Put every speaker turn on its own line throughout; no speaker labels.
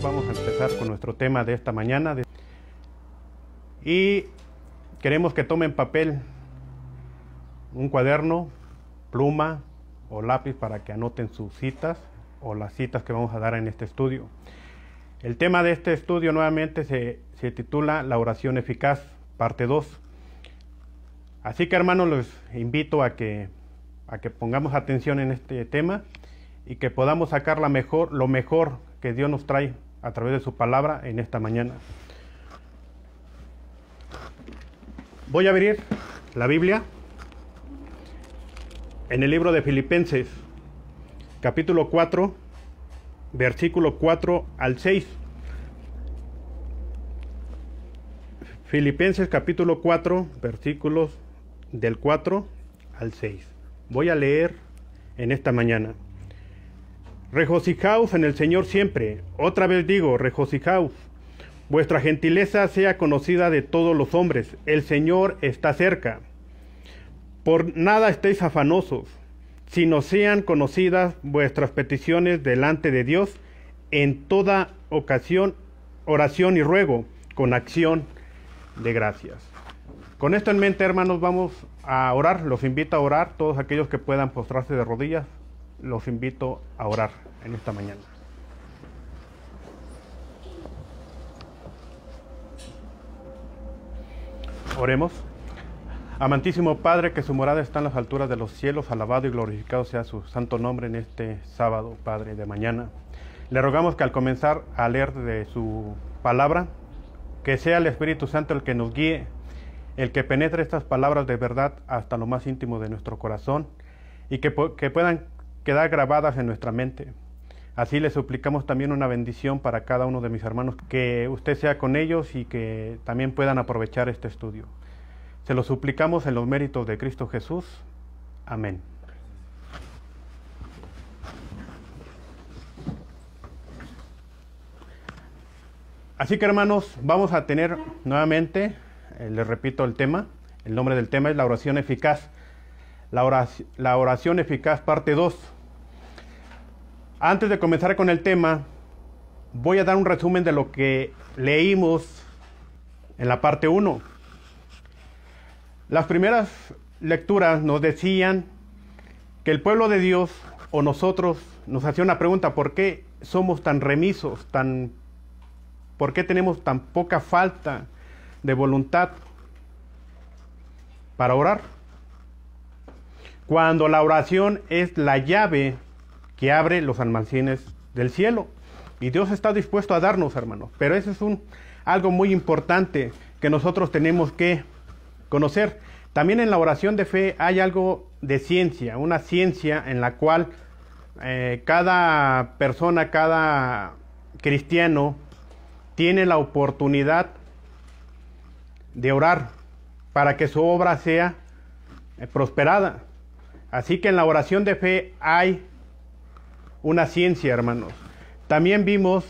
Vamos a empezar con nuestro tema de esta mañana y queremos que tomen papel, un cuaderno, pluma o lápiz para que anoten sus citas o las citas que vamos a dar en este estudio. El tema de este estudio nuevamente se titula La oración eficaz, parte 2. Así que, hermanos, los invito a que pongamos atención en este tema y que podamos sacar lo mejor que Dios nos trae a través de su palabra en esta mañana. Voy a abrir la Biblia en el libro de Filipenses, capítulo 4, versículo 4 al 6. Filipenses capítulo 4, versículos del 4 al 6. Voy a leer en esta mañana. Regocijaos en el Señor siempre. Otra vez digo, regocijaos. Vuestra gentileza sea conocida de todos los hombres. El Señor está cerca. Por nada estéis afanosos, sino sean conocidas vuestras peticiones delante de Dios en toda ocasión, oración y ruego, con acción de gracias. Con esto en mente, hermanos, vamos a orar. Los invito a orar. Todos aquellos que puedan postrarse de rodillas, los invito a orar en esta mañana. Oremos. Amantísimo Padre, que su morada está en las alturas de los cielos, alabado y glorificado sea su santo nombre en este sábado, Padre, de mañana. Le rogamos que al comenzar a leer de su palabra, que sea el Espíritu Santo el que nos guíe, el que penetre estas palabras de verdad hasta lo más íntimo de nuestro corazón y que puedan quedar grabadas en nuestra mente. Así le suplicamos también una bendición para cada uno de mis hermanos, que usted sea con ellos y que también puedan aprovechar este estudio. Se lo suplicamos en los méritos de Cristo Jesús. Amén. Así que, hermanos, vamos a tener nuevamente, les repito el tema, el nombre del tema es la oración eficaz. La oración eficaz, parte 2. Antes de comenzar con el tema, voy a dar un resumen de lo que leímos en la parte 1. Las primeras lecturas nos decían que el pueblo de Dios, o nosotros, nos hacía una pregunta: ¿por qué somos tan remisos? ¿Por qué tenemos tan poca falta de voluntad para orar? Cuando la oración es la llave que abre los almacenes del cielo. Y Dios está dispuesto a darnos, hermanos. Pero eso es algo muy importante que nosotros tenemos que conocer. También en la oración de fe hay algo de ciencia, una ciencia en la cual cada persona, cada cristiano tiene la oportunidad de orar para que su obra sea prosperada. Así que en la oración de fe hay una ciencia, hermanos. También vimos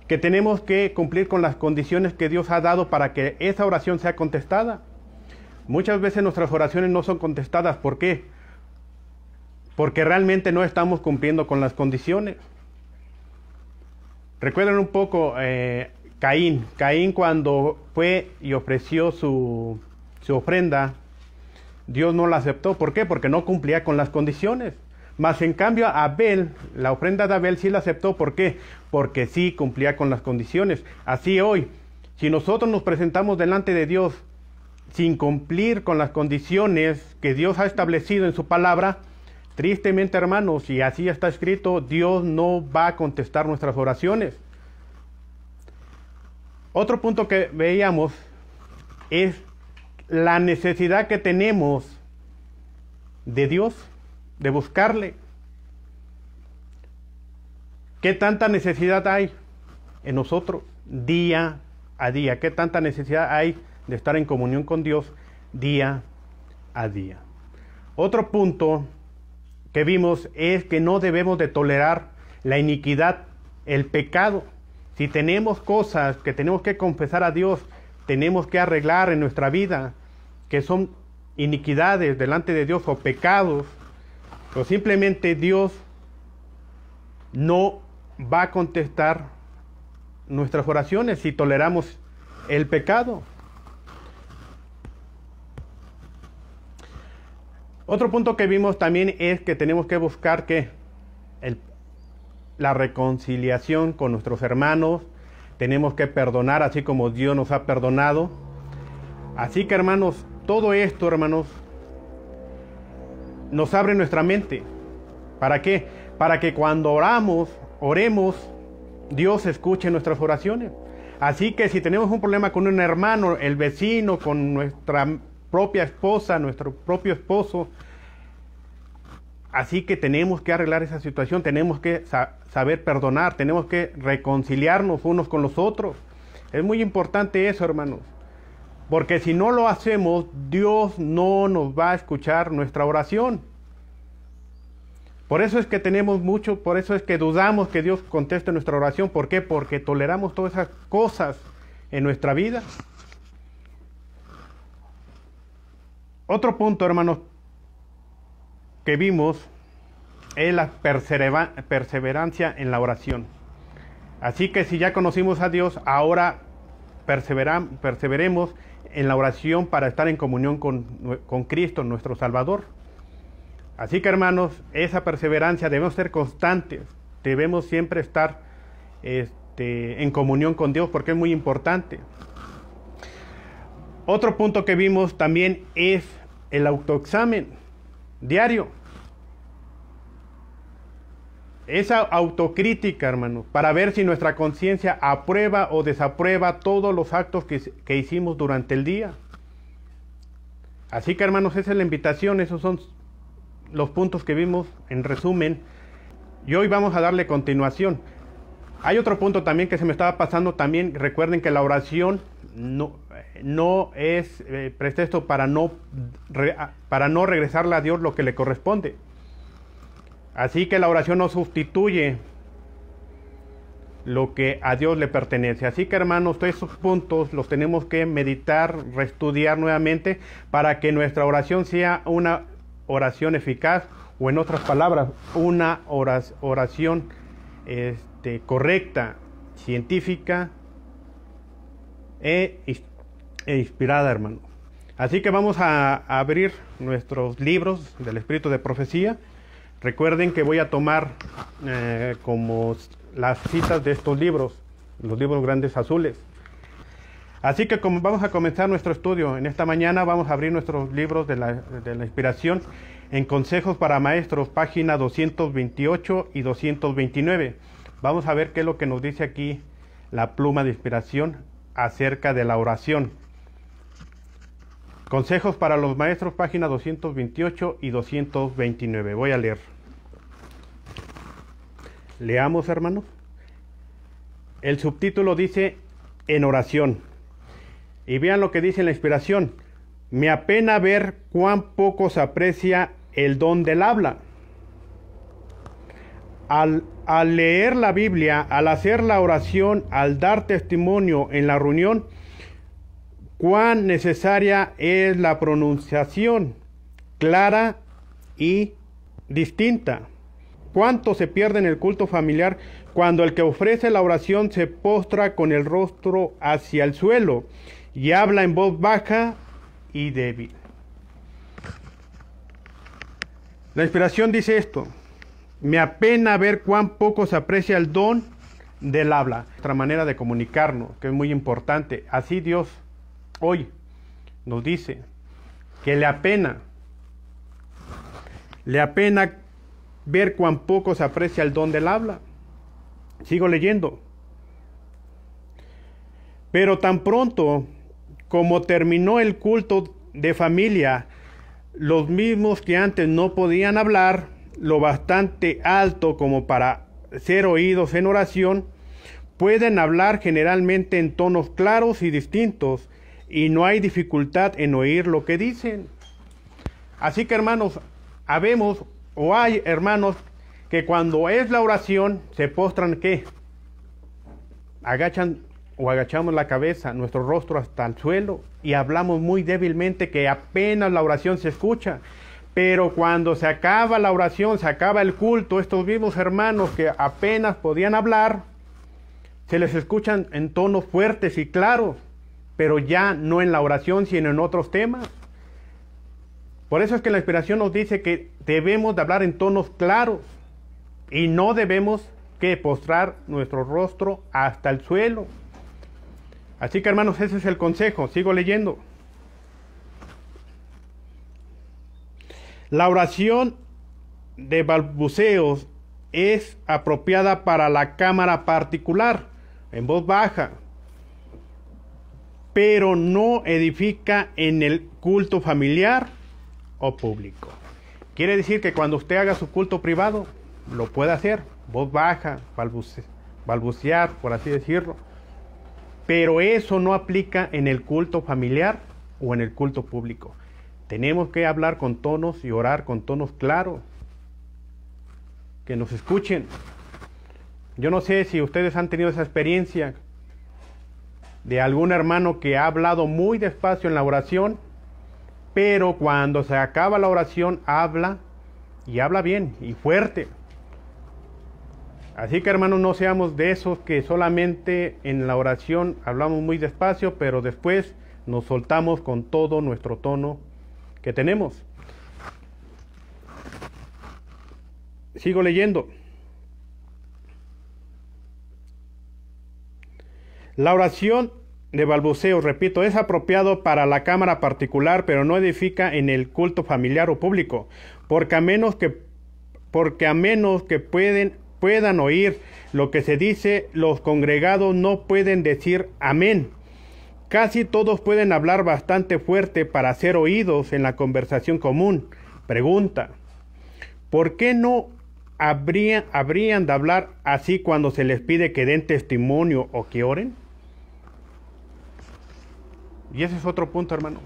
que tenemos que cumplir con las condiciones que Dios ha dado para que esa oración sea contestada. Muchas veces nuestras oraciones no son contestadas. ¿Por qué? Porque realmente no estamos cumpliendo con las condiciones. Recuerden un poco Caín. Caín, cuando fue y ofreció su ofrenda, Dios no la aceptó. ¿Por qué? Porque no cumplía con las condiciones. Mas en cambio Abel, la ofrenda de Abel sí la aceptó. ¿Por qué? Porque sí cumplía con las condiciones. Así hoy, si nosotros nos presentamos delante de Dios sin cumplir con las condiciones que Dios ha establecido en su palabra, tristemente, hermanos, y así está escrito, Dios no va a contestar nuestras oraciones. Otro punto que veíamos es la necesidad que tenemos de Dios, de buscarle. ¿Qué tanta necesidad hay en nosotros día a día? ¿Qué tanta necesidad hay de estar en comunión con Dios día a día? Otro punto que vimos es que no debemos de tolerar la iniquidad, el pecado. Si tenemos cosas que tenemos que confesar a Dios, tenemos que arreglar en nuestra vida, que son iniquidades delante de Dios o pecados, pues simplemente Dios no va a contestar nuestras oraciones si toleramos el pecado. Otro punto que vimos también es que tenemos que buscar la reconciliación con nuestros hermanos. Tenemos que perdonar así como Dios nos ha perdonado. Así que, hermanos, todo esto, hermanos, nos abre nuestra mente. ¿Para qué? Para que cuando oremos, Dios escuche nuestras oraciones. Así que si tenemos un problema con un hermano, el vecino, con nuestra propia esposa, nuestro propio esposo, así que tenemos que arreglar esa situación, tenemos que saber perdonar, tenemos que reconciliarnos unos con los otros. Es muy importante eso, hermanos, porque si no lo hacemos, Dios no nos va a escuchar nuestra oración. Por eso es que por eso es que dudamos que Dios conteste nuestra oración. ¿Por qué? Porque toleramos todas esas cosas en nuestra vida. Otro punto, hermanos, que vimos es la perseverancia en la oración. Así que si ya conocimos a Dios, ahora perseveremos en la oración para estar en comunión con Cristo, nuestro Salvador. Así que, hermanos, esa perseverancia debemos ser constantes, debemos siempre estar en comunión con Dios porque es muy importante. Otro punto que vimos también es el autoexamen diario. Esa autocrítica, hermanos, para ver si nuestra conciencia aprueba o desaprueba todos los actos que hicimos durante el día. Así que, hermanos, esa es la invitación, esos son los puntos que vimos en resumen. Y hoy vamos a darle continuación. Hay otro punto también que se me estaba pasando también. Recuerden que la oración no es pretexto para no regresarle a Dios lo que le corresponde. Así que la oración no sustituye lo que a Dios le pertenece. Así que, hermanos, todos esos puntos los tenemos que meditar, reestudiar nuevamente para que nuestra oración sea una oración eficaz, o en otras palabras, una oración correcta, científica e inspirada, hermano. Así que vamos a abrir nuestros libros del Espíritu de Profecía. Recuerden que voy a tomar como las citas de estos libros, los libros grandes azules. Así que como vamos a comenzar nuestro estudio en esta mañana, vamos a abrir nuestros libros de la inspiración en Consejos para Maestros, página 228 y 229. Vamos a ver qué es lo que nos dice aquí la pluma de inspiración acerca de la oración. Consejos para los Maestros, página 228 y 229. Voy a leer. Leamos, hermanos. El subtítulo dice: en oración. Y vean lo que dice en la inspiración. Me apena ver cuán poco se aprecia el don del habla. Al leer la Biblia, al hacer la oración, al dar testimonio en la reunión, cuán necesaria es la pronunciación clara y distinta. Cuánto se pierde en el culto familiar cuando el que ofrece la oración se postra con el rostro hacia el suelo y habla en voz baja y débil. La inspiración dice esto: me apena ver cuán poco se aprecia el don del habla, nuestra manera de comunicarnos, que es muy importante. Así Dios hoy nos dice que le apena ver cuán poco se aprecia el don del habla. Sigo leyendo. Pero tan pronto como terminó el culto de familia, los mismos que antes no podían hablar lo bastante alto como para ser oídos en oración, pueden hablar generalmente en tonos claros y distintos, y no hay dificultad en oír lo que dicen. Así que, hermanos, habemos o hay hermanos que cuando es la oración se postran, ¿qué? Agachan o agachamos la cabeza, nuestro rostro hasta el suelo y hablamos muy débilmente, que apenas la oración se escucha. Pero cuando se acaba la oración, se acaba el culto, estos mismos hermanos que apenas podían hablar, se les escuchan en tonos fuertes y claros, pero ya no en la oración, sino en otros temas. Por eso es que la inspiración nos dice que debemos de hablar en tonos claros y no debemos que postrar nuestro rostro hasta el suelo. Así que hermanos, ese es el consejo. Sigo leyendo. La oración de balbuceos es apropiada para la cámara particular, en voz baja, pero no edifica en el culto familiar o público. Quiere decir que cuando usted haga su culto privado, lo puede hacer, voz baja, balbucear, por así decirlo. Pero eso no aplica en el culto familiar o en el culto público. Tenemos que hablar con tonos y orar con tonos claros. Que nos escuchen. Yo no sé si ustedes han tenido esa experiencia de algún hermano que ha hablado muy despacio en la oración, pero cuando se acaba la oración habla y habla bien y fuerte. Así que hermanos, no seamos de esos que solamente en la oración hablamos muy despacio, pero después nos soltamos con todo nuestro tono que tenemos. Sigo leyendo. La oración de balbuceos, repito, es apropiado para la cámara particular, pero no edifica en el culto familiar o público, porque a menos que puedan oír lo que se dice, los congregados no pueden decir amén. Casi todos pueden hablar bastante fuerte para ser oídos en la conversación común. Pregunta: ¿por qué no habrían de hablar así cuando se les pide que den testimonio o que oren? Y ese es otro punto, hermano.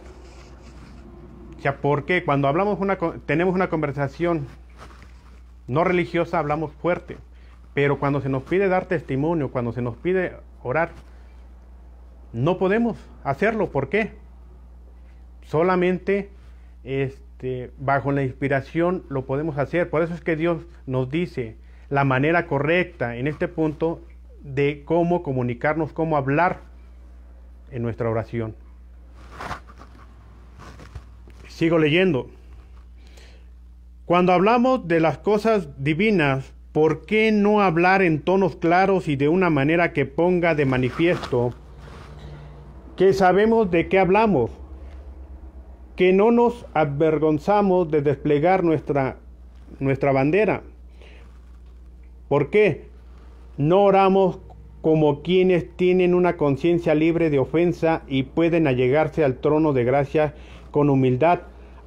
O sea, ¿por qué cuando tenemos una conversación no religiosa hablamos fuerte? Pero cuando se nos pide dar testimonio, cuando se nos pide orar, no podemos hacerlo. ¿Por qué? Solamente bajo la inspiración lo podemos hacer. Por eso es que Dios nos dice la manera correcta en este punto de cómo comunicarnos, cómo hablar en nuestra oración. Sigo leyendo. Cuando hablamos de las cosas divinas, ¿por qué no hablar en tonos claros y de una manera que ponga de manifiesto que sabemos de qué hablamos? Que no nos avergonzamos de desplegar nuestra bandera. ¿Por qué no oramos como quienes tienen una conciencia libre de ofensa y pueden allegarse al trono de gracia con humildad,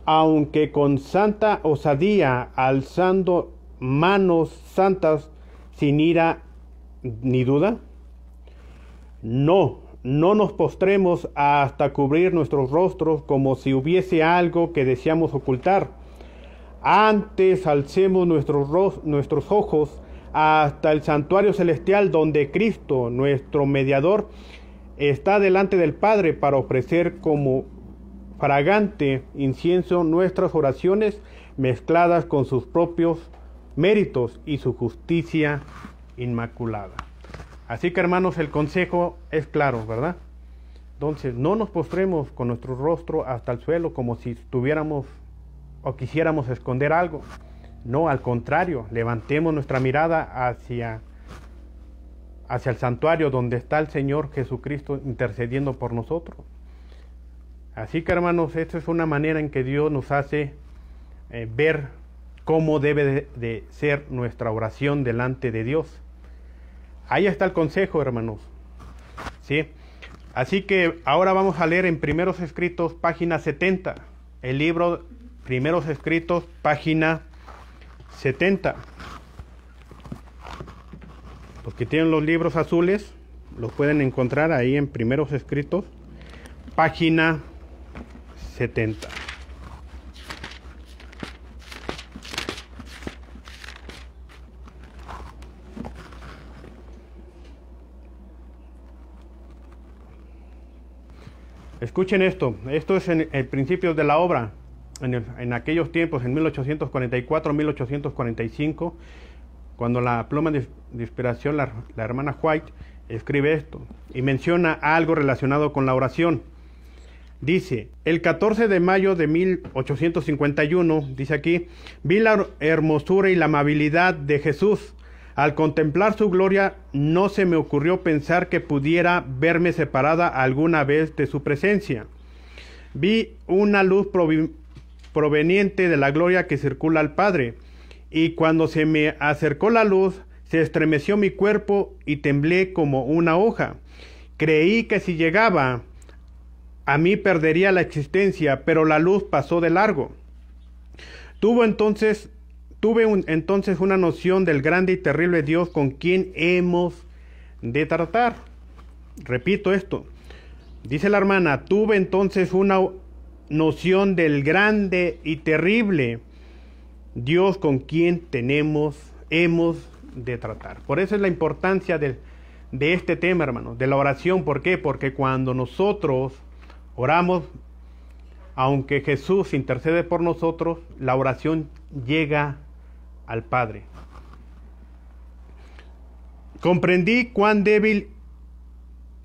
aunque con santa osadía, alzando manos santas sin ira ni duda? No nos postremos hasta cubrir nuestros rostros como si hubiese algo que deseamos ocultar. Antes alcemos nuestros ojos hasta el santuario celestial, donde Cristo, nuestro mediador, está delante del Padre para ofrecer como fragante incienso nuestras oraciones mezcladas con sus propios méritos y su justicia inmaculada. Así que hermanos, el consejo es claro, ¿verdad? Entonces, no nos postremos con nuestro rostro hasta el suelo como si estuviéramos o quisiéramos esconder algo. No, al contrario, levantemos nuestra mirada hacia el santuario donde está el Señor Jesucristo intercediendo por nosotros. Así que hermanos, esta es una manera en que Dios nos hace ver cómo debe de ser nuestra oración delante de Dios. Ahí está el consejo, hermanos. ¿Sí? Así que ahora vamos a leer en Primeros Escritos, página 70. El libro Primeros Escritos, página 70. Los que tienen los libros azules los pueden encontrar ahí en Primeros Escritos, página 70. Escuchen esto es en el principio de la obra, en aquellos tiempos, en 1844, 1845, cuando la pluma de inspiración, la hermana White, escribe esto y menciona algo relacionado con la oración. Dice, el 14 de mayo de 1851, dice aquí, vi la hermosura y la amabilidad de Jesús. Al contemplar su gloria, no se me ocurrió pensar que pudiera verme separada alguna vez de su presencia. Vi una luz proveniente de la gloria que circula al Padre, y cuando se me acercó la luz, se estremeció mi cuerpo y temblé como una hoja. Creí que si llegaba a mí perdería la existencia, pero la luz pasó de largo. Tuve entonces una noción del grande y terrible Dios con quien hemos de tratar. Repito esto. Dice la hermana, tuve entonces una noción del grande y terrible Dios con quien hemos de tratar. Por eso es la importancia de este tema, hermanos, de la oración. ¿Por qué? Porque cuando nosotros oramos, aunque Jesús intercede por nosotros, la oración llega al Padre. Comprendí cuán débil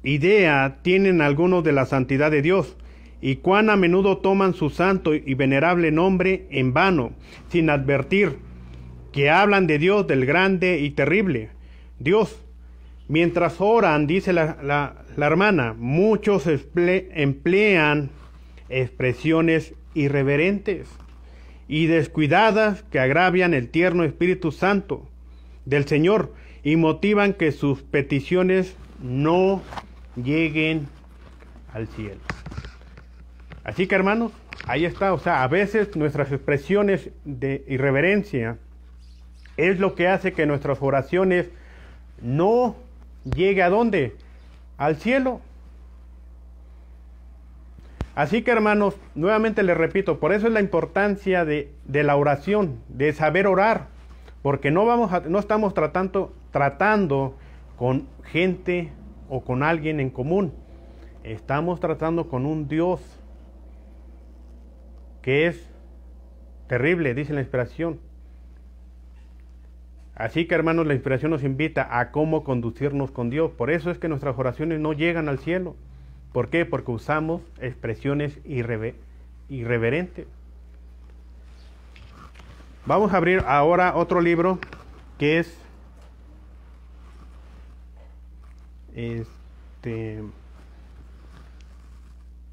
idea tienen algunos de la santidad de Dios y cuán a menudo toman su santo y venerable nombre en vano, sin advertir que hablan de Dios, del grande y terrible Dios. Mientras oran, dice la hermana, muchos emplean expresiones irreverentes y descuidadas que agravian el tierno Espíritu Santo del Señor y motivan que sus peticiones no lleguen al cielo. Así que, hermanos, ahí está. O sea, a veces nuestras expresiones de irreverencia es lo que hace que nuestras oraciones no llegue ¿a dónde? Al cielo. Así que, hermanos, nuevamente les repito, por eso es la importancia de la oración, de saber orar, porque no estamos tratando con gente o con alguien en común. Estamos tratando con un Dios que es terrible, dice la inspiración. Así que, hermanos, la inspiración nos invita a cómo conducirnos con Dios. Por eso es que nuestras oraciones no llegan al cielo. ¿Por qué? Porque usamos expresiones irreverentes. Vamos a abrir ahora otro libro que es el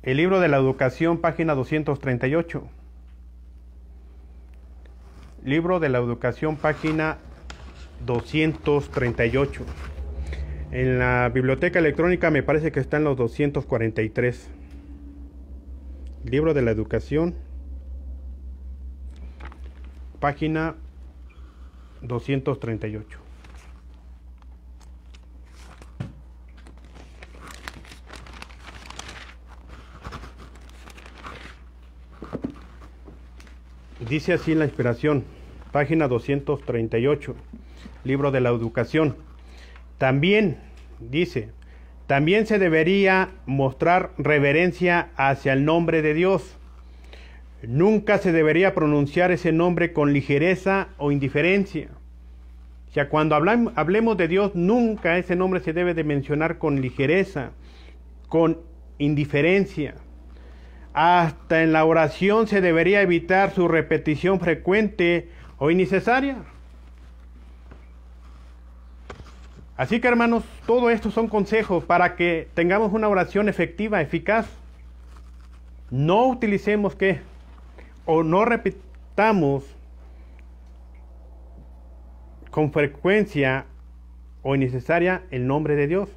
libro de la educación, página 238. Libro de la educación, página 238. En la biblioteca electrónica me parece que está en los 243. Libro de la educación, página 238. Dice así la inspiración, página 238, libro de la educación. También, dice, también se debería mostrar reverencia hacia el nombre de Dios. Nunca se debería pronunciar ese nombre con ligereza o indiferencia. O sea, cuando hablemos de Dios, nunca ese nombre se debe de mencionar con ligereza, con indiferencia. Hasta en la oración se debería evitar su repetición frecuente o innecesaria. Así que, hermanos, todo esto son consejos para que tengamos una oración efectiva, eficaz. No utilicemos ¿qué? O no repitamos con frecuencia o innecesaria el nombre de Dios.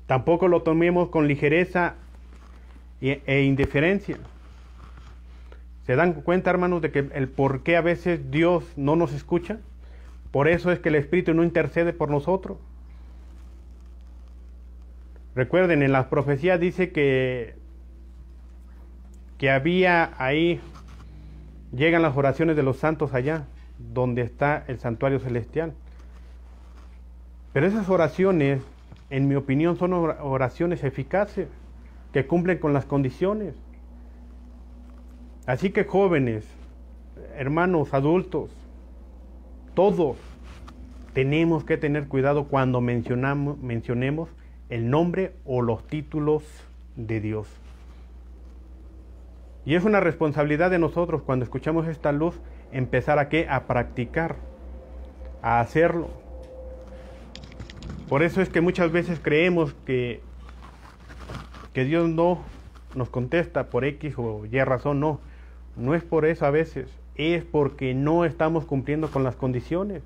Tampoco lo tomemos con ligereza e indiferencia. ¿Se dan cuenta, hermanos, de que el por qué a veces Dios no nos escucha? Por eso es que el Espíritu no intercede por nosotros. Recuerden, en las profecías dice que había ahí, llegan las oraciones de los santos allá, donde está el santuario celestial. Pero esas oraciones, en mi opinión, son oraciones eficaces, que cumplen con las condiciones. Así que jóvenes, hermanos, adultos, todos tenemos que tener cuidado cuando mencionemos el nombre o los títulos de Dios. Y es una responsabilidad de nosotros cuando escuchamos esta luz empezar a ¿qué? A practicar, a hacerlo. Por eso es que muchas veces creemos que Dios no nos contesta por X o Y razón. No es por eso a veces, es porque no estamos cumpliendo con las condiciones.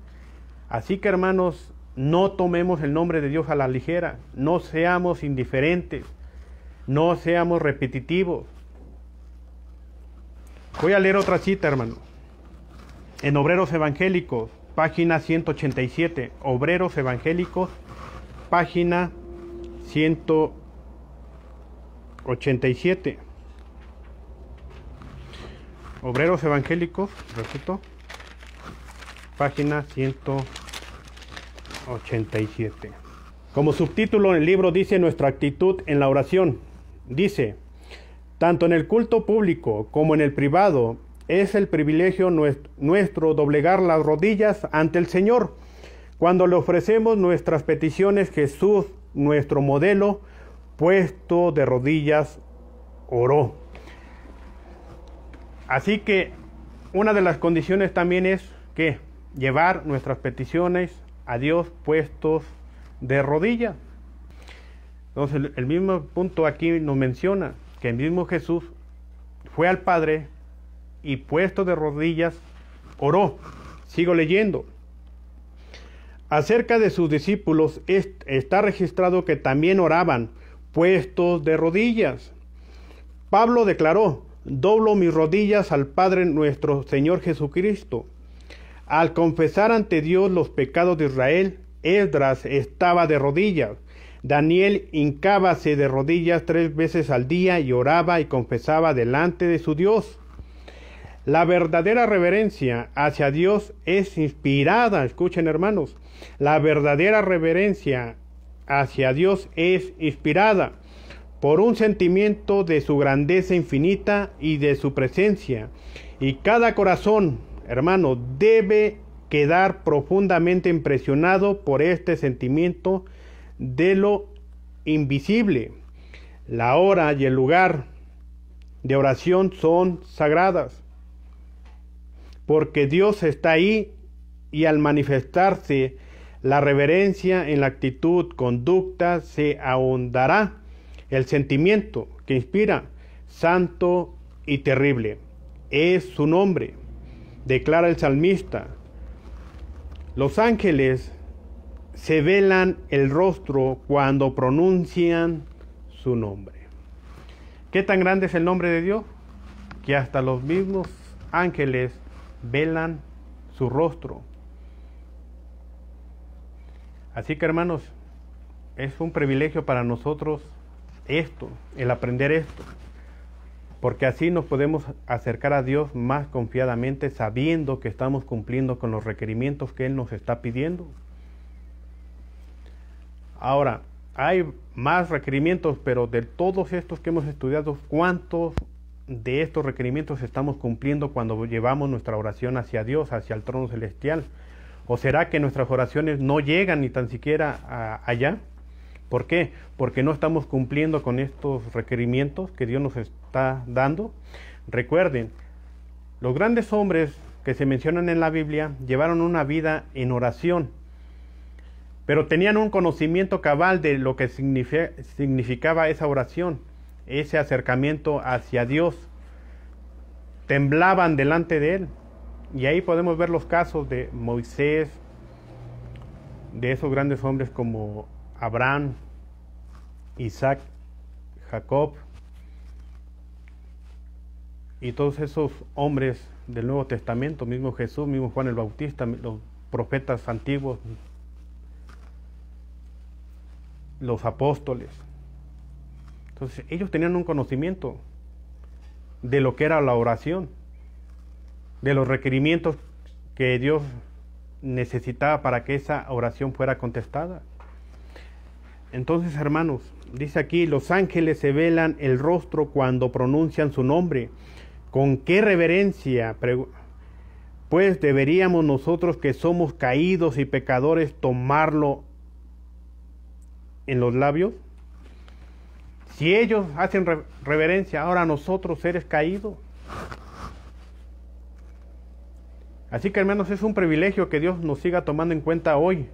Así que hermanos, no tomemos el nombre de Dios a la ligera, no seamos indiferentes, no seamos repetitivos. Voy a leer otra cita, hermano. En Obreros Evangélicos, página 187. Obreros Evangélicos, página 187. Obreros Evangélicos, repito, página 187. Como subtítulo en el libro dice nuestra actitud en la oración. Dice, tanto en el culto público como en el privado, es el privilegio nuestro doblegar las rodillas ante el Señor. Cuando le ofrecemos nuestras peticiones, Jesús, nuestro modelo, puesto de rodillas, oró. Así que una de las condiciones también es que llevar nuestras peticiones a Dios puestos de rodillas. Entonces el mismo punto aquí nos menciona que el mismo Jesús fue al Padre y puesto de rodillas oró. Sigo leyendo. Acerca de sus discípulos está registrado que también oraban puestos de rodillas. Pablo declaró, doblo mis rodillas al Padre nuestro Señor Jesucristo. Al confesar ante Dios los pecados de Israel, Esdras estaba de rodillas. Daniel hincábase de rodillas 3 veces al día y oraba y confesaba delante de su Dios. La verdadera reverencia hacia Dios es inspirada, escuchen hermanos, la verdadera reverencia hacia Dios es inspirada por un sentimiento de su grandeza infinita y de su presencia. Y cada corazón, hermano, debe quedar profundamente impresionado por este sentimiento de lo invisible. La hora y el lugar de oración son sagradas, porque Dios está ahí y al manifestarse la reverencia en la actitud, conducta, se ahondará el sentimiento que inspira, santo y terrible. Es su nombre, declara el salmista. Los ángeles se velan el rostro cuando pronuncian su nombre. ¿Qué tan grande es el nombre de Dios? Que hasta los mismos ángeles velan su rostro. Así que hermanos, es un privilegio para nosotros el aprender esto, porque así nos podemos acercar a Dios más confiadamente, sabiendo que estamos cumpliendo con los requerimientos que Él nos está pidiendo. Ahora, hay más requerimientos, pero de todos estos que hemos estudiado, ¿cuántos de estos requerimientos estamos cumpliendo cuando llevamos nuestra oración hacia Dios, hacia el trono celestial? ¿O será que nuestras oraciones no llegan ni tan siquiera allá? ¿Por qué? Porque no estamos cumpliendo con estos requerimientos que Dios nos está dando. Recuerden, los grandes hombres que se mencionan en la Biblia llevaron una vida en oración, pero tenían un conocimiento cabal de lo que significaba esa oración, ese acercamiento hacia Dios. Temblaban delante de Él. Y ahí podemos ver los casos de Moisés, de esos grandes hombres como Abraham, Isaac, Jacob, y todos esos hombres del Nuevo Testamento, mismo Jesús, mismo Juan el Bautista, los profetas antiguos, los apóstoles. Entonces ellos tenían un conocimiento de lo que era la oración, de los requerimientos que Dios necesitaba para que esa oración fuera contestada. Entonces, hermanos, dice aquí, los ángeles se velan el rostro cuando pronuncian su nombre. ¿Con qué reverencia? Pues deberíamos nosotros, que somos caídos y pecadores, tomarlo en los labios. Si ellos hacen reverencia, ahora nosotros, seres caídos. Así que, hermanos, es un privilegio que Dios nos siga tomando en cuenta hoy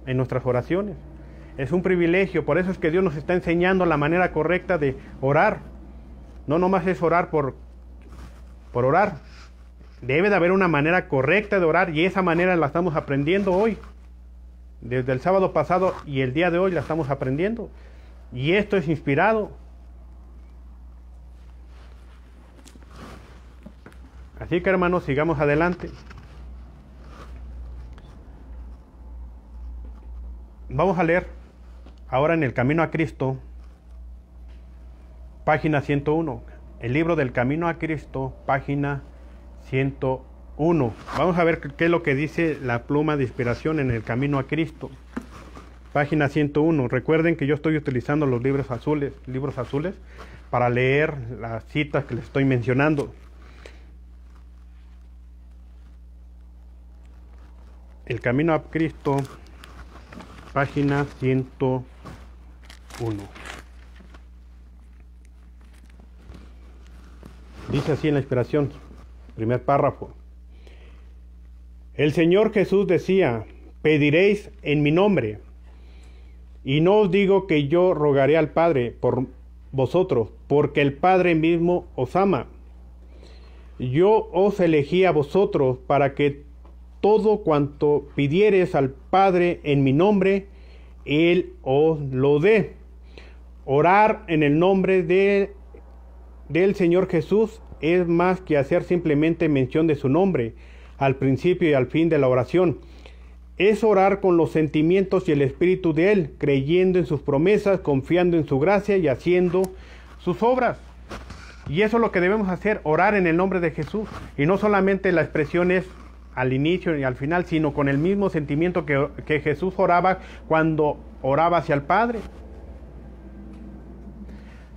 en nuestras oraciones. Es un privilegio, por eso es que Dios nos está enseñando la manera correcta de orar. No nomás es orar por orar. Debe de haber una manera correcta de orar, y esa manera la estamos aprendiendo hoy. Desde el sábado pasado y el día de hoy la estamos aprendiendo. Y esto es inspirado. Así que, hermanos, sigamos adelante. Vamos a leer ahora en el Camino a Cristo, página 101. El libro del Camino a Cristo, página 101. Vamos a ver qué es lo que dice la pluma de inspiración en el Camino a Cristo. Página 101. Recuerden que yo estoy utilizando los libros azules para leer las citas que les estoy mencionando. El Camino a Cristo, página 101. Dice así en la inspiración, primer párrafo. El Señor Jesús decía: pediréis en mi nombre, y no os digo que yo rogaré al Padre por vosotros, porque el Padre mismo os ama. Yo os elegí a vosotros para que todo cuanto pidiereis al Padre en mi nombre, Él os lo dé. Orar en el nombre del Señor Jesús es más que hacer simplemente mención de su nombre al principio y al fin de la oración. Es orar con los sentimientos y el espíritu de Él, creyendo en sus promesas, confiando en su gracia y haciendo sus obras. Y eso es lo que debemos hacer, orar en el nombre de Jesús. Y no solamente la expresión es al inicio y al final, sino con el mismo sentimiento que Jesús oraba cuando oraba hacia el Padre.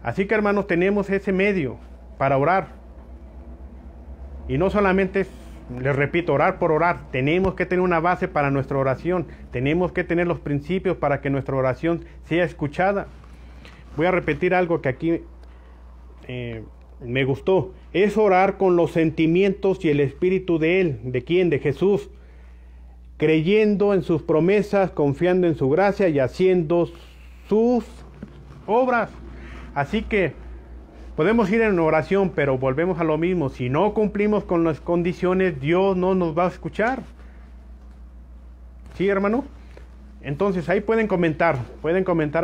Así que, hermanos, tenemos ese medio para orar. Y no solamente, les repito, orar por orar. Tenemos que tener una base para nuestra oración. Tenemos que tener los principios para que nuestra oración sea escuchada. Voy a repetir algo que aquí me gustó. Es orar con los sentimientos y el espíritu de Él. ¿De quién? De Jesús. Creyendo en sus promesas, confiando en su gracia y haciendo sus obras. Así que podemos ir en oración, pero volvemos a lo mismo. Si no cumplimos con las condiciones, Dios no nos va a escuchar. ¿Sí, hermano? Entonces ahí pueden comentar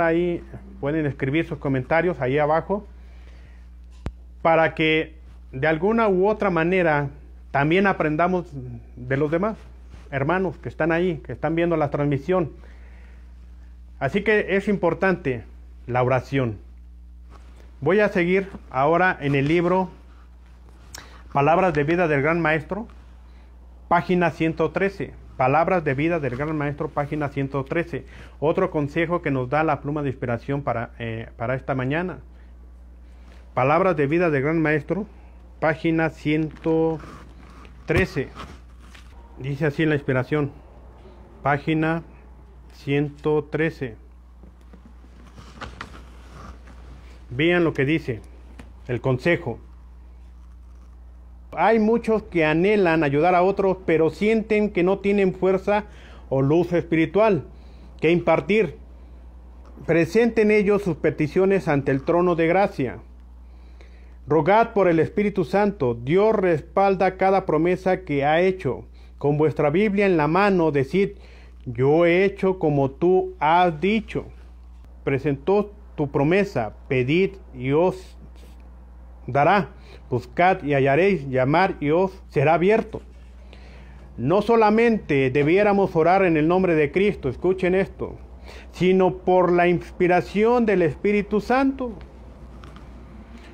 ahí, pueden escribir sus comentarios ahí abajo, para que de alguna u otra manera también aprendamos de los demás hermanos que están ahí, que están viendo la transmisión. Así que es importante la oración. Voy a seguir ahora en el libro Palabras de Vida del Gran Maestro, página 113. Palabras de Vida del Gran Maestro, página 113. Otro consejo que nos da la pluma de inspiración para esta mañana. Palabras de Vida del Gran Maestro, página 113. Dice así en la inspiración, página 113. Vean lo que dice el consejo. Hay muchos que anhelan ayudar a otros, pero sienten que no tienen fuerza o luz espiritual que impartir. Presenten ellos sus peticiones ante el trono de gracia. Rogad por el Espíritu Santo. Dios respalda cada promesa que ha hecho. Con vuestra Biblia en la mano, decid: yo he hecho como tú has dicho. Presentó tu promesa, pedid y os dará, buscad y hallaréis, llamad y os será abierto. No solamente debiéramos orar en el nombre de Cristo, escuchen esto, sino por la inspiración del Espíritu Santo.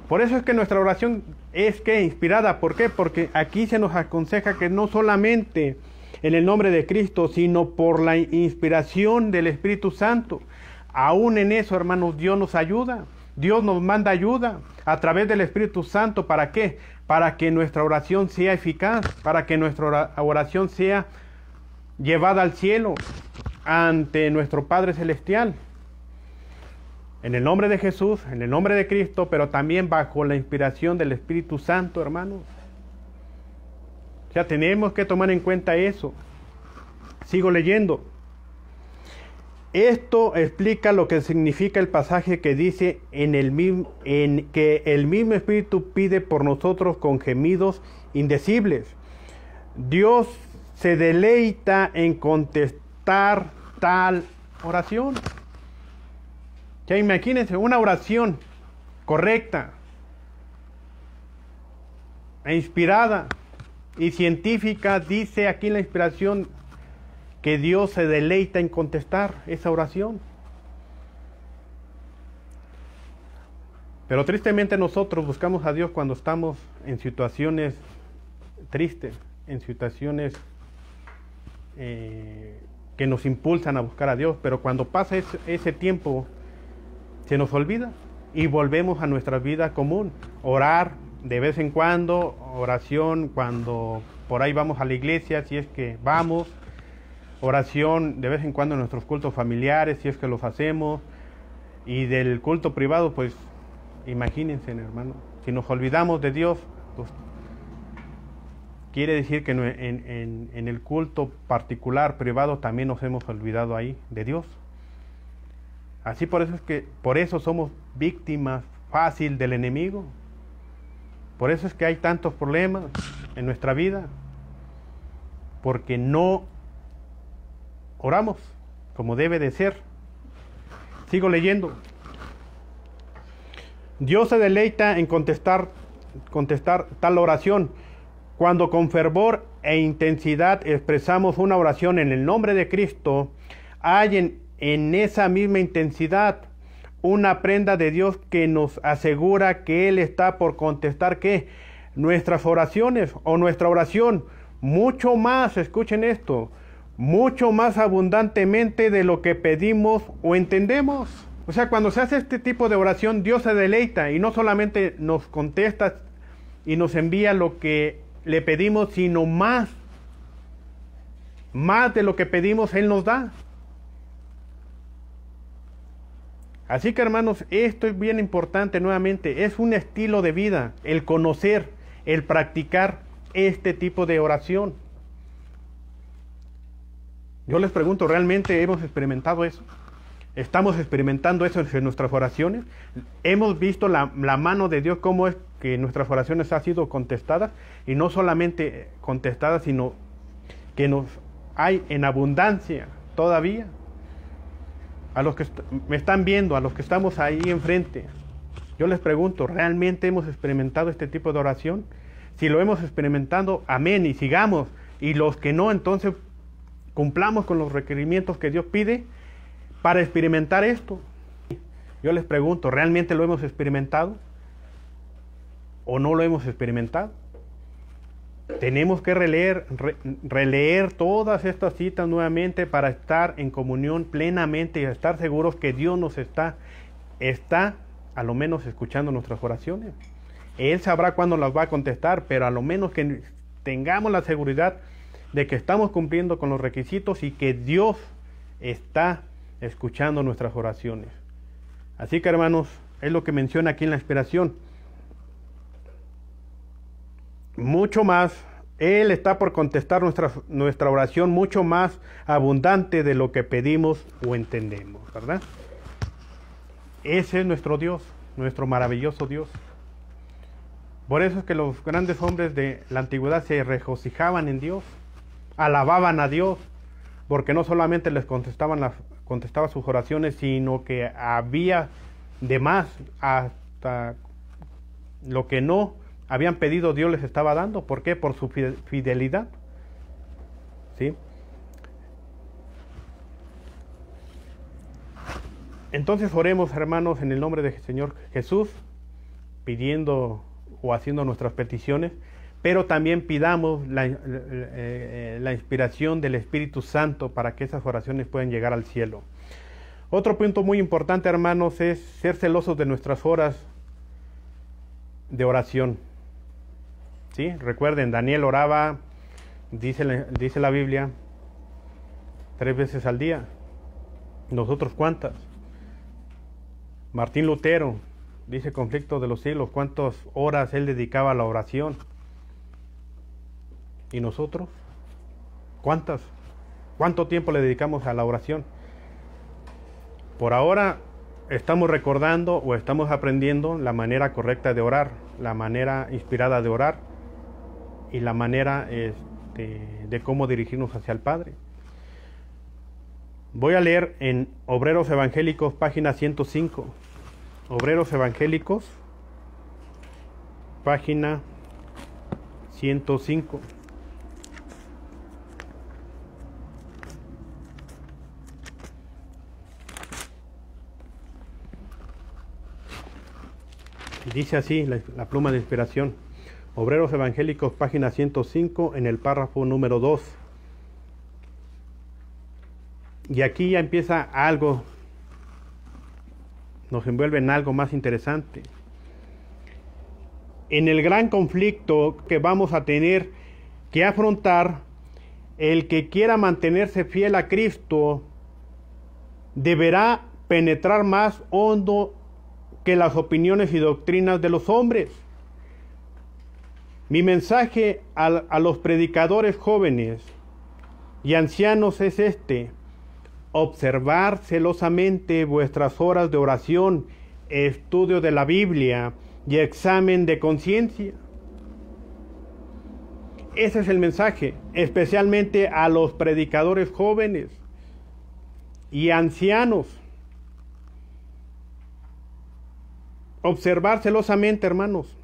Por eso es que nuestra oración es inspirada. ¿Por qué? Porque aquí se nos aconseja que no solamente en el nombre de Cristo, sino por la inspiración del Espíritu Santo. aún en eso, hermanos, Dios nos ayuda. Dios nos manda ayuda a través del Espíritu Santo. ¿Para qué? Para que nuestra oración sea eficaz, para que nuestra oración sea llevada al cielo ante nuestro Padre Celestial. En el nombre de Jesús, en el nombre de Cristo, pero también bajo la inspiración del Espíritu Santo, hermanos. O sea, tenemos que tomar en cuenta eso. Sigo leyendo. Esto explica lo que significa el pasaje que dice que el mismo Espíritu pide por nosotros con gemidos indecibles. Dios se deleita en contestar tal oración. Ya imagínense, una oración correcta, e inspirada y científica, dice aquí la inspiración que Dios se deleita en contestar esa oración. Pero tristemente nosotros buscamos a Dios cuando estamos en situaciones tristes, en situaciones que nos impulsan a buscar a Dios, pero cuando pasa ese tiempo se nos olvida y volvemos a nuestra vida común. Orar de vez en cuando, oración cuando por ahí vamos a la iglesia, si es que vamos, oración de vez en cuando en nuestros cultos familiares, si es que los hacemos, y del culto privado, pues imagínense, hermano, si nos olvidamos de Dios, pues quiere decir que en el culto particular, privado, también nos hemos olvidado ahí de Dios. Así por eso somos víctimas fácil del enemigo. Por eso es que hay tantos problemas en nuestra vida, porque no oramos como debe de ser. Sigo leyendo. Dios se deleita en contestar tal oración cuando con fervor e intensidad expresamos una oración en el nombre de Cristo. Hay en esa misma intensidad una prenda de Dios que nos asegura que Él está por contestar ¿qué? Nuestras oraciones o nuestra oración mucho más, escuchen esto, mucho más abundantemente de lo que pedimos o entendemos. O sea, cuando se hace este tipo de oración, Dios se deleita y no solamente nos contesta y nos envía lo que le pedimos, sino más de lo que pedimos Él nos da. Así que, hermanos, esto es bien importante nuevamente, es un estilo de vida, el conocer, el practicar este tipo de oración. Yo les pregunto, ¿realmente hemos experimentado eso? ¿Estamos experimentando eso en nuestras oraciones? ¿Hemos visto la mano de Dios, cómo es que nuestras oraciones han sido contestadas? Y no solamente contestadas, sino que nos hay en abundancia todavía. A los que me están viendo, a los que estamos ahí enfrente, yo les pregunto, ¿realmente hemos experimentado este tipo de oración? Si lo hemos experimentado, amén, y sigamos. Y los que no, entonces cumplamos con los requerimientos que Dios pide para experimentar esto. Yo les pregunto, ¿realmente lo hemos experimentado? ¿O no lo hemos experimentado? Tenemos que releer todas estas citas nuevamente para estar en comunión plenamente y estar seguros que Dios nos está a lo menos escuchando nuestras oraciones. Él sabrá cuándo las va a contestar, pero a lo menos que tengamos la seguridad de que estamos cumpliendo con los requisitos y que Dios está escuchando nuestras oraciones. Así que, hermanos, es lo que menciona aquí en la inspiración. Mucho más, Él está por contestar nuestra oración mucho más abundante de lo que pedimos o entendemos, ¿verdad? Ese es nuestro Dios, nuestro maravilloso Dios. Por eso es que los grandes hombres de la antigüedad se regocijaban en Dios, alababan a Dios, porque no solamente les contestaba sus oraciones, sino que había de más, hasta lo que no habían pedido Dios les estaba dando. ¿Por qué? Por su fidelidad. ¿Sí? Entonces oremos, hermanos, en el nombre del Señor Jesús, pidiendo o haciendo nuestras peticiones, pero también pidamos la inspiración del Espíritu Santo para que esas oraciones puedan llegar al cielo. Otro punto muy importante, hermanos, es ser celosos de nuestras horas de oración. ¿Sí? Recuerden, Daniel oraba, dice la Biblia, 3 veces al día. ¿Nosotros cuántas? Martín Lutero, dice Conflicto de los Siglos, ¿cuántas horas él dedicaba a la oración? ¿Y nosotros? ¿Cuántas? ¿Cuánto tiempo le dedicamos a la oración? Por ahora estamos recordando o estamos aprendiendo la manera correcta de orar, la manera inspirada de orar y la manera de cómo dirigirnos hacia el Padre. Voy a leer en Obreros Evangélicos, página 105. Obreros Evangélicos, página 105. Dice así la pluma de inspiración. Obreros Evangélicos, página 105, en el párrafo número 2. Y aquí ya empieza algo, nos envuelve en algo más interesante. En el gran conflicto que vamos a tener que afrontar, el que quiera mantenerse fiel a Cristo deberá penetrar más hondo que las opiniones y doctrinas de los hombres. Mi mensaje a los predicadores jóvenes y ancianos es este: observar celosamente vuestras horas de oración, estudio de la Biblia y examen de conciencia. Ese es el mensaje, especialmente a los predicadores jóvenes y ancianos. Observar celosamente, hermanos,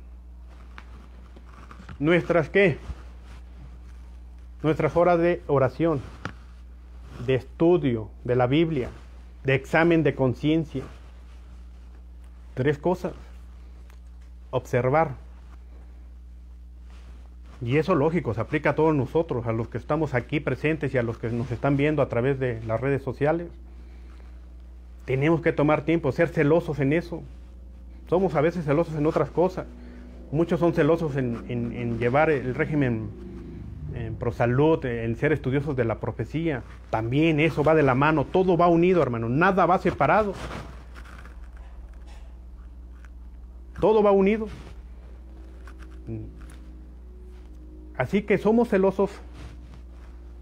nuestras horas de oración, de estudio de la Biblia, de examen de conciencia. 3 cosas. Observar. Y eso lógico, se aplica a todos nosotros, a los que estamos aquí presentes y a los que nos están viendo a través de las redes sociales. Tenemos que tomar tiempo, ser celosos en eso. Somos a veces celosos en otras cosas. Muchos son celosos en llevar el régimen pro salud, en ser estudiosos de la profecía. También eso va de la mano, todo va unido, hermano, nada va separado. Todo va unido. Así que somos celosos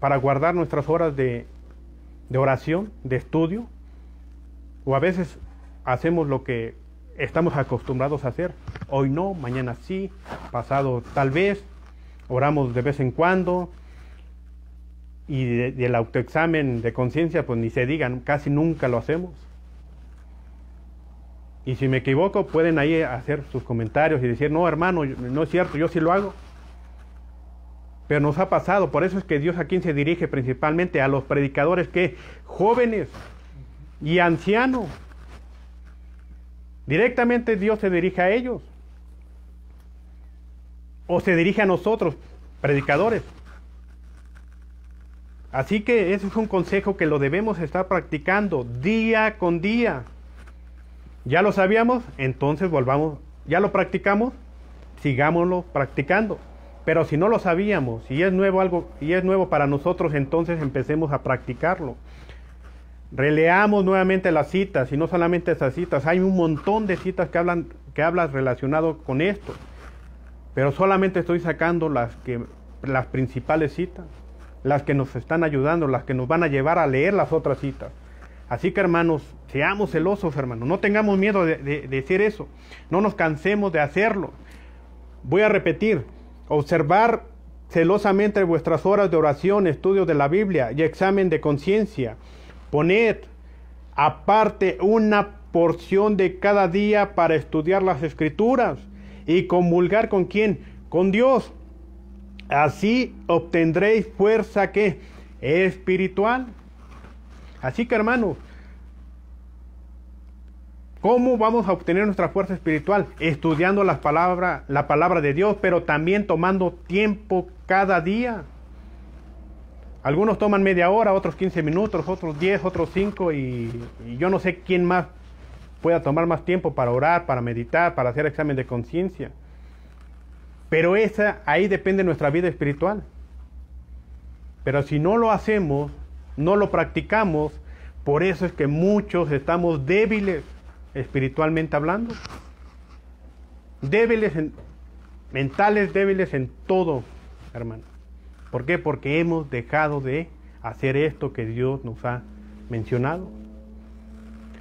para guardar nuestras horas de oración, de estudio, o a veces hacemos lo que estamos acostumbrados a hacer. Hoy no, mañana sí, pasado tal vez, oramos de vez en cuando, y del autoexamen de conciencia, pues ni se digan, casi nunca lo hacemos. Y si me equivoco, pueden ahí hacer sus comentarios y decir, no hermano, no es cierto, yo sí lo hago. Pero nos ha pasado, por eso es que Dios a quien se dirige principalmente, a los predicadores que jóvenes y ancianos. Directamente Dios se dirige a ellos. O se dirige a nosotros, predicadores. Así que ese es un consejo que lo debemos estar practicando día con día. ¿Ya lo sabíamos? Entonces volvamos. ¿Ya lo practicamos? Sigámoslo practicando. Pero si no lo sabíamos y es nuevo algo y es nuevo para nosotros, entonces empecemos a practicarlo. Releamos nuevamente las citas, y no solamente esas citas, hay un montón de citas que hablan relacionado con esto. Pero solamente estoy sacando las principales citas, las que nos están ayudando, las que nos van a llevar a leer las otras citas. Así que hermanos, seamos celosos, hermanos, no tengamos miedo de decir eso, no nos cansemos de hacerlo. Voy a repetir: observar celosamente vuestras horas de oración, estudio de la Biblia y examen de conciencia. Poned aparte una porción de cada día para estudiar las Escrituras y comulgar ¿con quién? Con Dios. Así obtendréis fuerza ¿qué? Espiritual. Así que hermanos, ¿cómo vamos a obtener nuestra fuerza espiritual? Estudiando la palabra de Dios, pero también tomando tiempo cada día. Algunos toman media hora, otros 15 minutos, otros 10, otros 5 y yo no sé quién más pueda tomar más tiempo para orar, para meditar, para hacer examen de conciencia. Pero ahí depende nuestra vida espiritual. Pero si no lo hacemos, no lo practicamos, por eso es que muchos estamos débiles espiritualmente hablando. Débiles mentales, débiles en todo, hermano. ¿Por qué? Porque hemos dejado de hacer esto que Dios nos ha mencionado.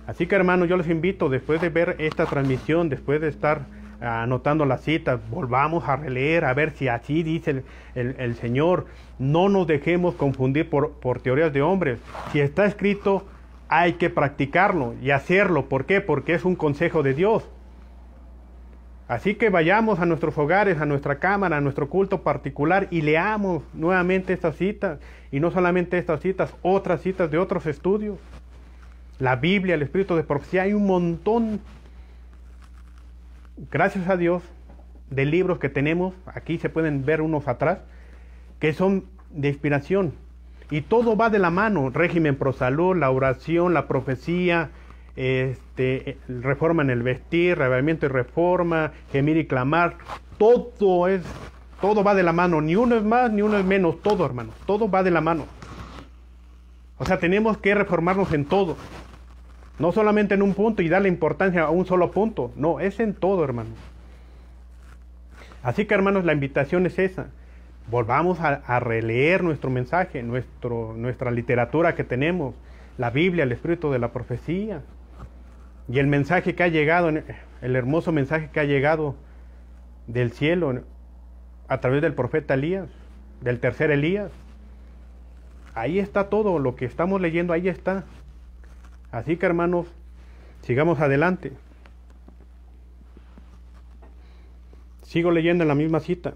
Así que, hermanos, yo les invito, después de ver esta transmisión, después de estar anotando las citas, volvamos a releer, a ver si así dice el Señor. No nos dejemos confundir por teorías de hombres. Si está escrito, hay que practicarlo y hacerlo. ¿Por qué? Porque es un consejo de Dios. Así que vayamos a nuestros hogares, a nuestra cámara, a nuestro culto particular y leamos nuevamente estas citas. Y no solamente estas citas, otras citas de otros estudios. La Biblia, el Espíritu de Profecía, hay un montón, gracias a Dios, de libros que tenemos. Aquí se pueden ver unos atrás, que son de inspiración. Y todo va de la mano. Régimen pro salud, la oración, la profecía, reforma en el vestir, reavivamiento y reforma, gemir y clamar. Todo va de la mano. Ni uno es más, ni uno es menos. Todo, hermanos. Todo va de la mano. O sea, tenemos que reformarnos en todo. No solamente en un punto y darle importancia a un solo punto. No, es en todo, hermanos. Así que, hermanos, la invitación es esa. Volvamos a releer nuestro mensaje, nuestra literatura que tenemos, la Biblia, el Espíritu de la Profecía. Y el mensaje que ha llegado, el hermoso mensaje que ha llegado del cielo a través del profeta Elías, del tercer Elías. Ahí está todo, lo que estamos leyendo, ahí está. Así que, hermanos, sigamos adelante. Sigo leyendo en la misma cita.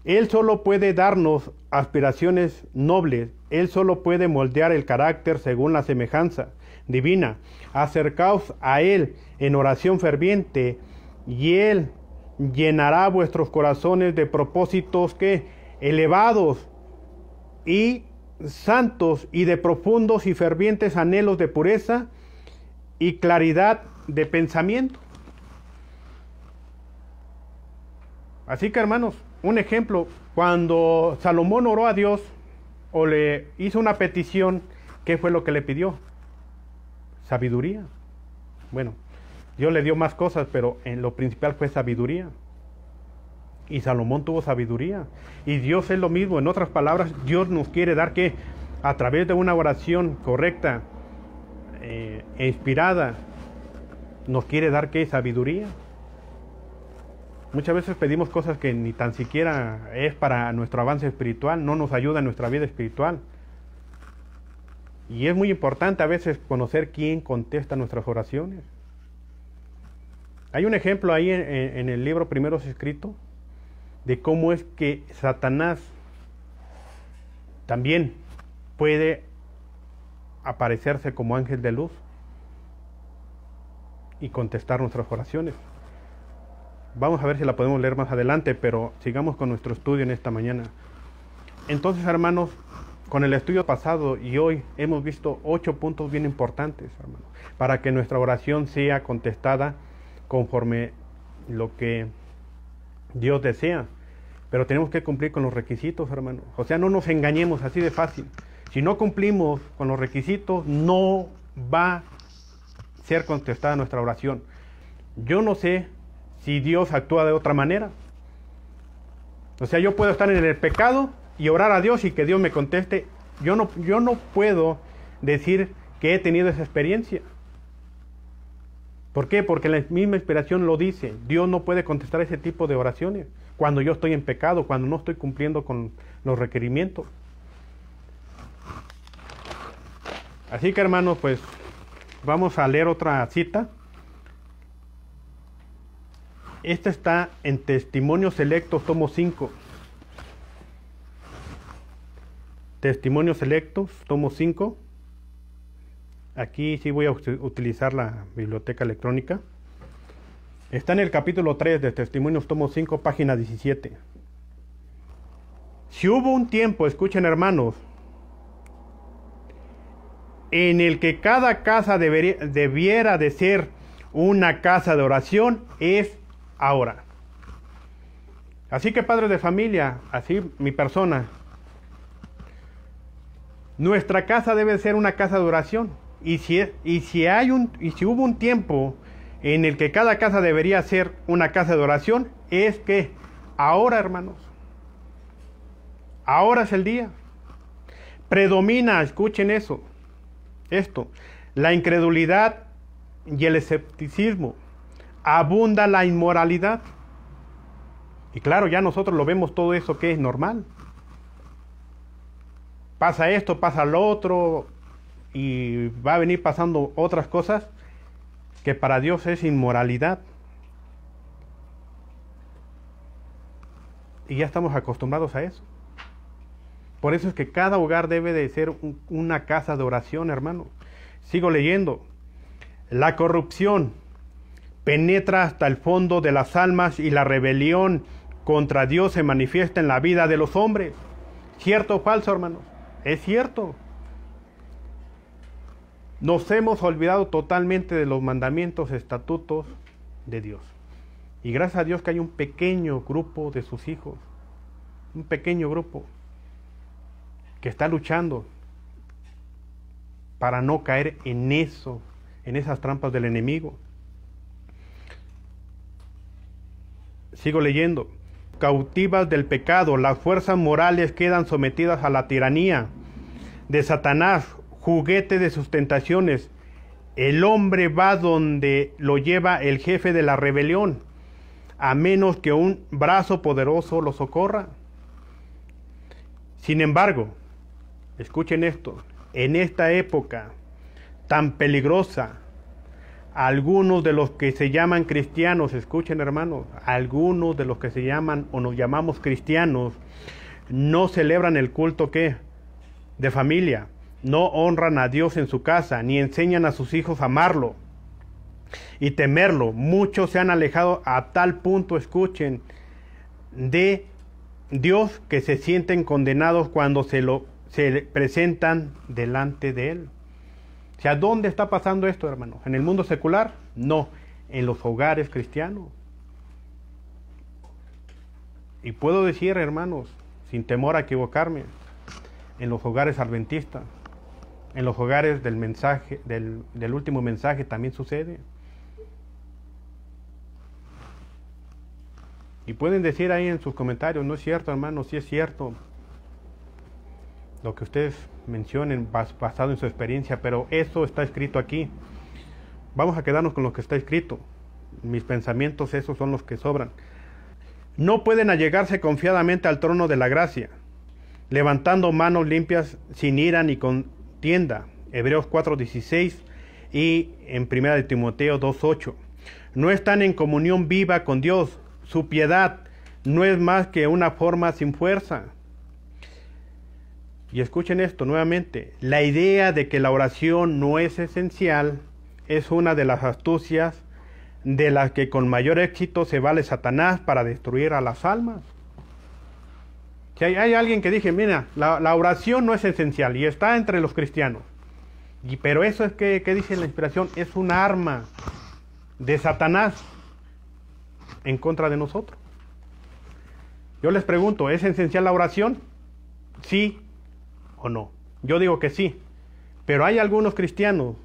Él solo puede darnos aspiraciones nobles. Él solo puede moldear el carácter según la semejanza divina. Acercaos a Él en oración ferviente y Él llenará vuestros corazones de propósitos que elevados y santos y de profundos y fervientes anhelos de pureza y claridad de pensamiento. Así que, hermanos, un ejemplo, cuando Salomón oró a Dios o le hizo una petición, ¿qué fue lo que le pidió? Sabiduría. Bueno, Dios le dio más cosas, pero en lo principal fue sabiduría. Y Salomón tuvo sabiduría. Y Dios es lo mismo. En otras palabras, Dios nos quiere dar que a través de una oración correcta e inspirada, nos quiere dar que sabiduría. Muchas veces pedimos cosas que ni tan siquiera es para nuestro avance espiritual, no nos ayuda en nuestra vida espiritual. Y es muy importante a veces conocer quién contesta nuestras oraciones. Hay un ejemplo ahí en el libro Primeros Escritos de cómo es que Satanás también puede aparecerse como ángel de luz y contestar nuestras oraciones. Vamos a ver si la podemos leer más adelante, pero sigamos con nuestro estudio en esta mañana. Entonces, hermanos, con el estudio pasado y hoy hemos visto 8 puntos bien importantes, hermanos, para que nuestra oración sea contestada conforme lo que Dios desea. Pero tenemos que cumplir con los requisitos, hermanos. O sea, no nos engañemos así de fácil. Si no cumplimos con los requisitos, no va a ser contestada nuestra oración. Yo no sé si Dios actúa de otra manera. O sea, yo puedo estar en el pecado y orar a Dios y que Dios me conteste. Yo no puedo decir que he tenido esa experiencia. ¿Por qué? Porque la misma inspiración lo dice. Dios no puede contestar ese tipo de oraciones cuando yo estoy en pecado, cuando no estoy cumpliendo con los requerimientos. Así que, hermanos, pues vamos a leer otra cita. Esta está en Testimonios Selectos, tomo 5. Testimonios Selectos, tomo 5. Aquí sí voy a utilizar la biblioteca electrónica. Está en el capítulo 3 de Testimonios, tomo 5, página 17. Si hubo un tiempo, escuchen hermanos, en el que cada casa debiera de ser una casa de oración, es ahora. Así que padres de familia, así mi persona, nuestra casa debe ser una casa de oración. Y si hubo un tiempo en el que cada casa debería ser una casa de oración, es que ahora, hermanos, ahora es el día. Predomina, escuchen esto, la incredulidad y el escepticismo. Abunda la inmoralidad. Y claro, ya nosotros lo vemos todo eso que es normal. Pasa esto, pasa lo otro, y va a venir pasando otras cosas que para Dios es inmoralidad. Y ya estamos acostumbrados a eso. Por eso es que cada hogar debe de ser una casa de oración, hermano. Sigo leyendo. La corrupción penetra hasta el fondo de las almas y la rebelión contra Dios se manifiesta en la vida de los hombres. ¿Cierto o falso, hermanos? Es cierto. Nos hemos olvidado totalmente de los mandamientos, estatutos de Dios. Y gracias a Dios que hay un pequeño grupo de sus hijos, un pequeño grupo que está luchando para no caer en eso, en esas trampas del enemigo. Sigo leyendo. Cautivas del pecado, las fuerzas morales quedan sometidas a la tiranía de Satanás, juguete de sus tentaciones. El hombre va donde lo lleva el jefe de la rebelión, a menos que un brazo poderoso lo socorra. Sin embargo, escuchen esto, en esta época tan peligrosa, algunos de los que se llaman cristianos, escuchen hermanos, algunos de los que se llaman o nos llamamos cristianos, no celebran el culto ¿qué? De familia, no honran a Dios en su casa, ni enseñan a sus hijos a amarlo y temerlo. Muchos se han alejado a tal punto, escuchen, de Dios que se sienten condenados cuando se presentan delante de Él. O sea, ¿dónde está pasando esto, hermano? ¿En el mundo secular? No, en los hogares cristianos. Y puedo decir, hermanos, sin temor a equivocarme, en los hogares adventistas, en los hogares del mensaje, del último mensaje también sucede. Y pueden decir ahí en sus comentarios, no es cierto, hermano, sí es cierto lo que ustedes mencionen basado en su experiencia, pero eso está escrito aquí. Vamos a quedarnos con lo que está escrito. Mis pensamientos, esos son los que sobran. No pueden allegarse confiadamente al trono de la gracia, levantando manos limpias sin ira ni contienda. Hebreos 4:16 y en 1 de Timoteo 2:8. No están en comunión viva con Dios. Su piedad no es más que una forma sin fuerza. Y escuchen esto nuevamente, la idea de que la oración no es esencial es una de las astucias de las que con mayor éxito se vale Satanás para destruir a las almas. Si hay alguien que dije, mira, la oración no es esencial y está entre los cristianos, pero eso es que dice la inspiración, es un arma de Satanás en contra de nosotros. Yo les pregunto, ¿es esencial la oración? Sí o no. Yo digo que sí, pero hay algunos cristianos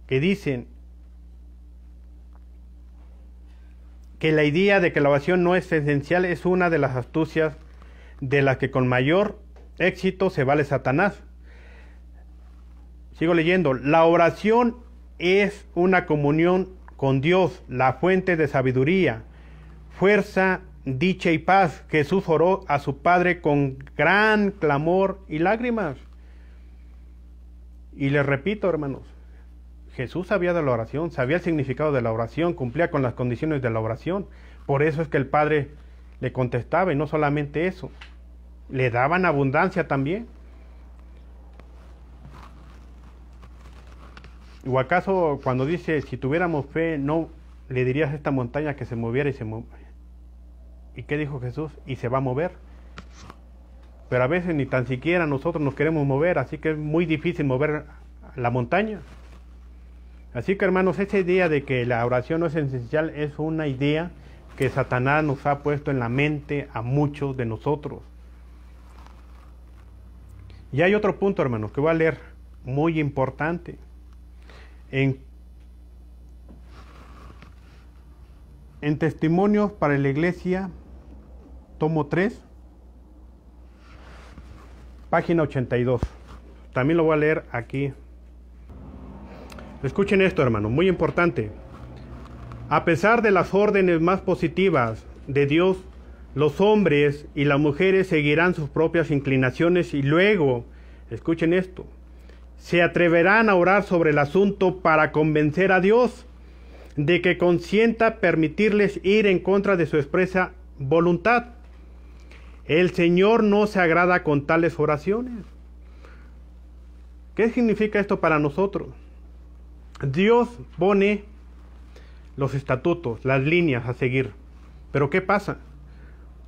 que dicen que la idea de que la oración no es esencial es una de las astucias de las que con mayor éxito se vale Satanás. Sigo leyendo. La oración es una comunión con Dios, la fuente de sabiduría, fuerza, dicha y paz. Jesús oró a su Padre con gran clamor y lágrimas. Y les repito, hermanos, Jesús sabía de la oración, sabía el significado de la oración, cumplía con las condiciones de la oración. Por eso es que el Padre le contestaba, y no solamente eso, le daban abundancia también. ¿O acaso cuando dice, si tuviéramos fe, no le dirías a esta montaña que se moviera y se moviera? ¿Y qué dijo Jesús? Y se va a mover. pero a veces ni tan siquiera nosotros nos queremos mover, así que es muy difícil mover la montaña. Así que, hermanos, esa idea de que la oración no es esencial es una idea que Satanás nos ha puesto en la mente a muchos de nosotros. Y hay otro punto, hermanos, que voy a leer, muy importante. En Testimonios para la Iglesia, tomo 3, página 82. También lo voy a leer aquí. Escuchen esto, hermano, muy importante. A pesar de las órdenes más positivas de Dios, los hombres y las mujeres seguirán sus propias inclinaciones y luego, escuchen esto, se atreverán a orar sobre el asunto para convencer a Dios de que consienta permitirles ir en contra de su expresa voluntad. El Señor no se agrada con tales oraciones. ¿Qué significa esto para nosotros? Dios pone los estatutos, las líneas a seguir. Pero ¿qué pasa?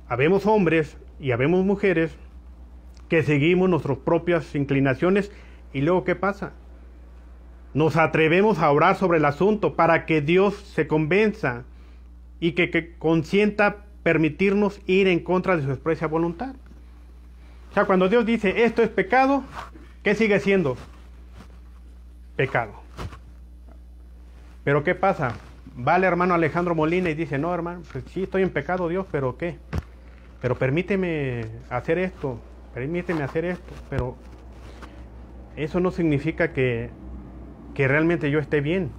Habemos hombres y habemos mujeres que seguimos nuestras propias inclinaciones y luego ¿qué pasa? Nos atrevemos a orar sobre el asunto para que Dios se convenza y que consienta permitirnos ir en contra de su expresa voluntad. O sea, cuando Dios dice esto es pecado, ¿qué sigue siendo? Pecado. Pero ¿qué pasa? Va el hermano Alejandro Molina y dice, no, hermano, pues sí estoy en pecado, Dios, pero ¿qué? Pero permíteme hacer esto, pero eso no significa que realmente yo esté bien.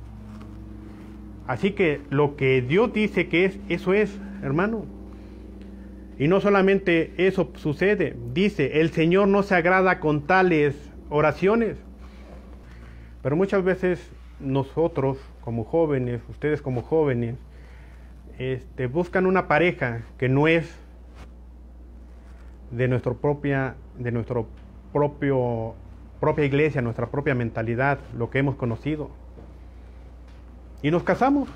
Así que lo que Dios dice que es, eso es, hermano. Y no solamente eso sucede, dice, el Señor no se agrada con tales oraciones. Pero muchas veces nosotros como jóvenes, ustedes como jóvenes, buscan una pareja que no es de nuestra propia iglesia, nuestra propia mentalidad, lo que hemos conocido. Y nos casamos.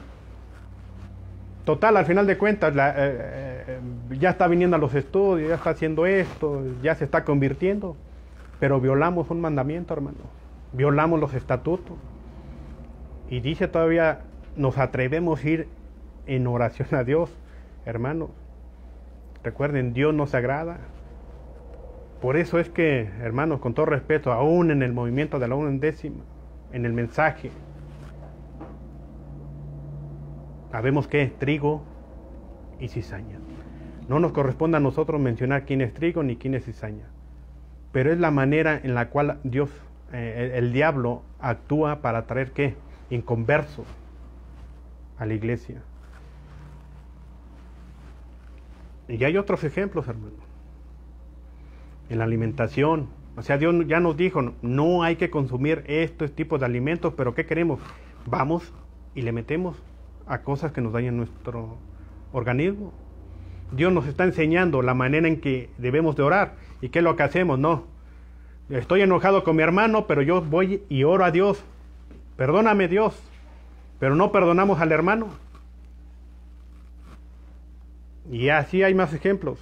Total, al final de cuentas, ya está viniendo a los estudios, ya está haciendo esto, ya se está convirtiendo. Pero violamos un mandamiento, hermano. Violamos los estatutos. Y dice todavía, nos atrevemos a ir en oración a Dios, hermano. Recuerden, Dios nos agrada. Por eso es que, hermanos, con todo respeto, aún en el movimiento de la undécima, en el mensaje, sabemos que es trigo y cizaña. No nos corresponde a nosotros mencionar quién es trigo ni quién es cizaña, pero es la manera en la cual Dios, el diablo, actúa para traer ¿qué? Inconversos a la iglesia. Y hay otros ejemplos, hermano. En la alimentación, o sea, Dios ya nos dijo, no hay que consumir estos tipos de alimentos, pero ¿qué queremos? Vamos y le metemos a cosas que nos dañan nuestro organismo. Dios nos está enseñando la manera en que debemos de orar. ¿Y qué es lo que hacemos? No, estoy enojado con mi hermano, pero yo voy y oro a Dios. Perdóname, Dios, pero no perdonamos al hermano. Y así hay más ejemplos.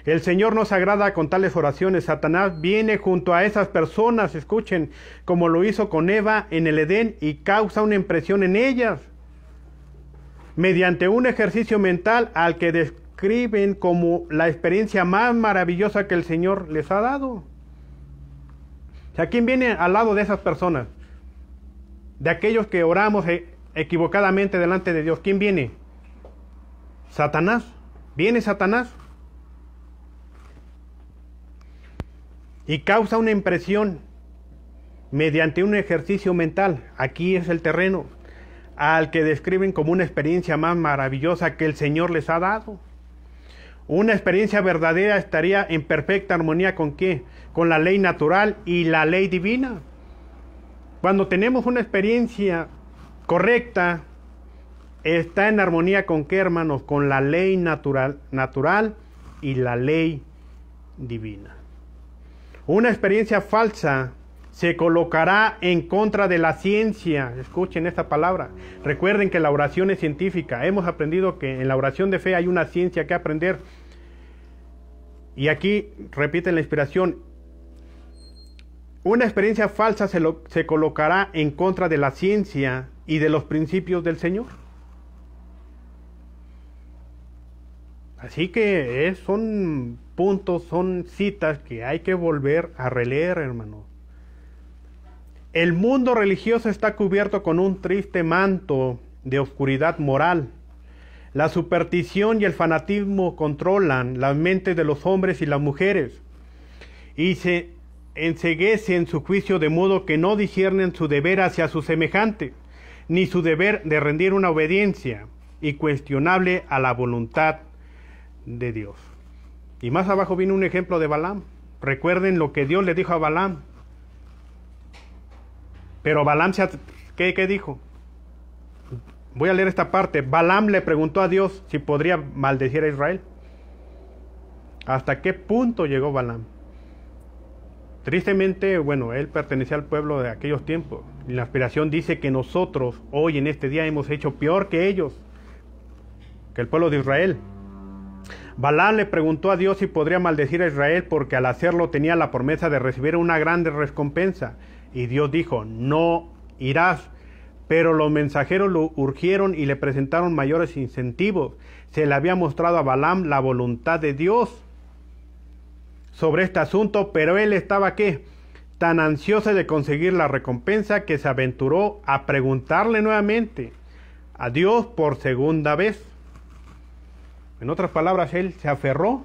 El Señor no se agrada con tales oraciones. Satanás viene junto a esas personas, escuchen, como lo hizo con Eva en el Edén, y causa una impresión en ellas, mediante un ejercicio mental al que describen como la experiencia más maravillosa que el Señor les ha dado. O sea, ¿quién viene al lado de esas personas? De aquellos que oramos equivocadamente delante de Dios. ¿Quién viene? Satanás. Viene Satanás. Y causa una impresión mediante un ejercicio mental. Aquí es el terreno al que describen como una experiencia más maravillosa que el Señor les ha dado. Una experiencia verdadera estaría en perfecta armonía ¿con qué? Con la ley natural y la ley divina. Cuando tenemos una experiencia correcta, está en armonía ¿con qué, hermanos? Con la ley natural y la ley divina. Una experiencia falsa se colocará en contra de la ciencia. Escuchen esta palabra. Recuerden que la oración es científica. Hemos aprendido que en la oración de fe hay una ciencia que aprender. Y aquí repite la inspiración: una experiencia falsa se colocará en contra de la ciencia y de los principios del Señor. Así que son puntos, son citas que hay que volver a releer, hermano. El mundo religioso está cubierto con un triste manto de oscuridad moral. La superstición y el fanatismo controlan las mentes de los hombres y las mujeres y se enceguecen su juicio, de modo que no disciernen su deber hacia su semejante, ni su deber de rendir una obediencia incuestionable a la voluntad de Dios. Y más abajo viene un ejemplo de Balaam. Recuerden lo que Dios le dijo a Balaam. Pero Balaam, ¿qué dijo? Voy a leer esta parte. Balaam le preguntó a Dios si podría maldecir a Israel. ¿Hasta qué punto llegó Balaam? Tristemente, bueno, él pertenecía al pueblo de aquellos tiempos. Y la inspiración dice que nosotros, hoy en este día, hemos hecho peor que ellos, que el pueblo de Israel. Balaam le preguntó a Dios si podría maldecir a Israel, porque al hacerlo tenía la promesa de recibir una grande recompensa. Y Dios dijo: no irás. Pero los mensajeros lo urgieron y le presentaron mayores incentivos. Se le había mostrado a Balaam la voluntad de Dios sobre este asunto, pero él estaba, ¿qué?, tan ansioso de conseguir la recompensa, que se aventuró a preguntarle nuevamente a Dios por segunda vez. En otras palabras, él se aferró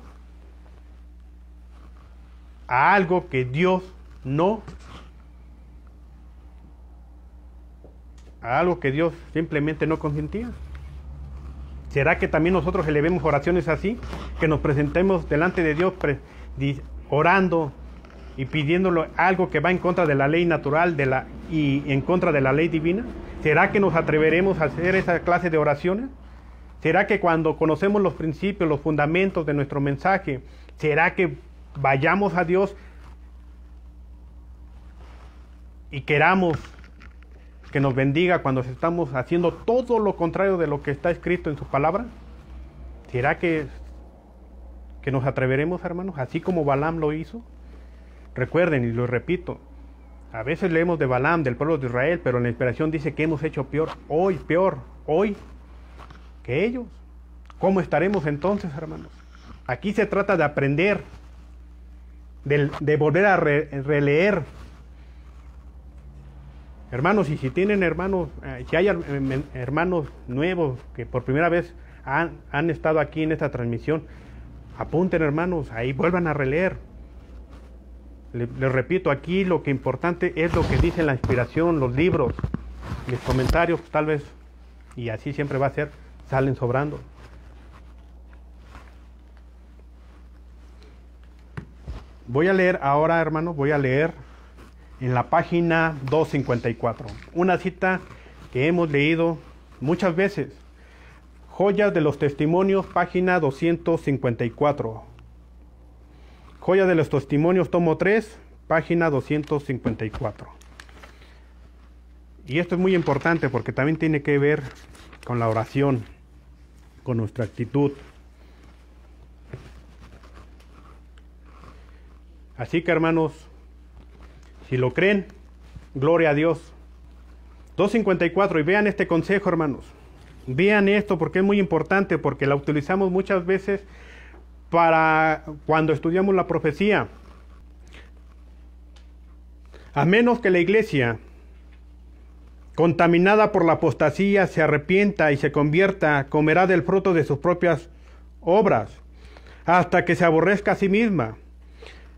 a algo que Dios no, a algo que Dios simplemente no consentía. ¿Será que también nosotros elevemos oraciones así? Que nos presentemos delante de Dios orando y pidiéndole algo que va en contra de la ley natural y en contra de la ley divina. ¿Será que nos atreveremos a hacer esa clase de oraciones? ¿Será que cuando conocemos los principios, los fundamentos de nuestro mensaje, será que vayamos a Dios y queramos que nos bendiga cuando estamos haciendo todo lo contrario de lo que está escrito en su palabra? ¿Será que nos atreveremos, hermanos, así como Balaam lo hizo? Recuerden, y lo repito, a veces leemos de Balaam, del pueblo de Israel, pero la inspiración dice que hemos hecho peor hoy que ellos. ¿Cómo estaremos entonces, hermanos? Aquí se trata de aprender, de volver a releer. Hermanos, y si tienen hermanos, si hay hermanos nuevos que por primera vez han estado aquí en esta transmisión, apunten, hermanos, ahí vuelvan a releer. Les repito, aquí lo que importante es lo que dice la inspiración, los libros, los comentarios, tal vez, y así siempre va a ser, salen sobrando. Voy a leer ahora, hermanos, en la página 254, una cita que hemos leído muchas veces. Joyas de los Testimonios, página 254. Joyas de los Testimonios, tomo 3, página 254. Y esto es muy importante porque también tiene que ver con la oración, con nuestra actitud. Así que, hermanos, si lo creen, gloria a Dios. 254, y vean este consejo, hermanos. Vean esto porque es muy importante, porque la utilizamos muchas veces para cuando estudiamos la profecía. A menos que la iglesia, contaminada por la apostasía, se arrepienta y se convierta, comerá del fruto de sus propias obras, hasta que se aborrezca a sí misma.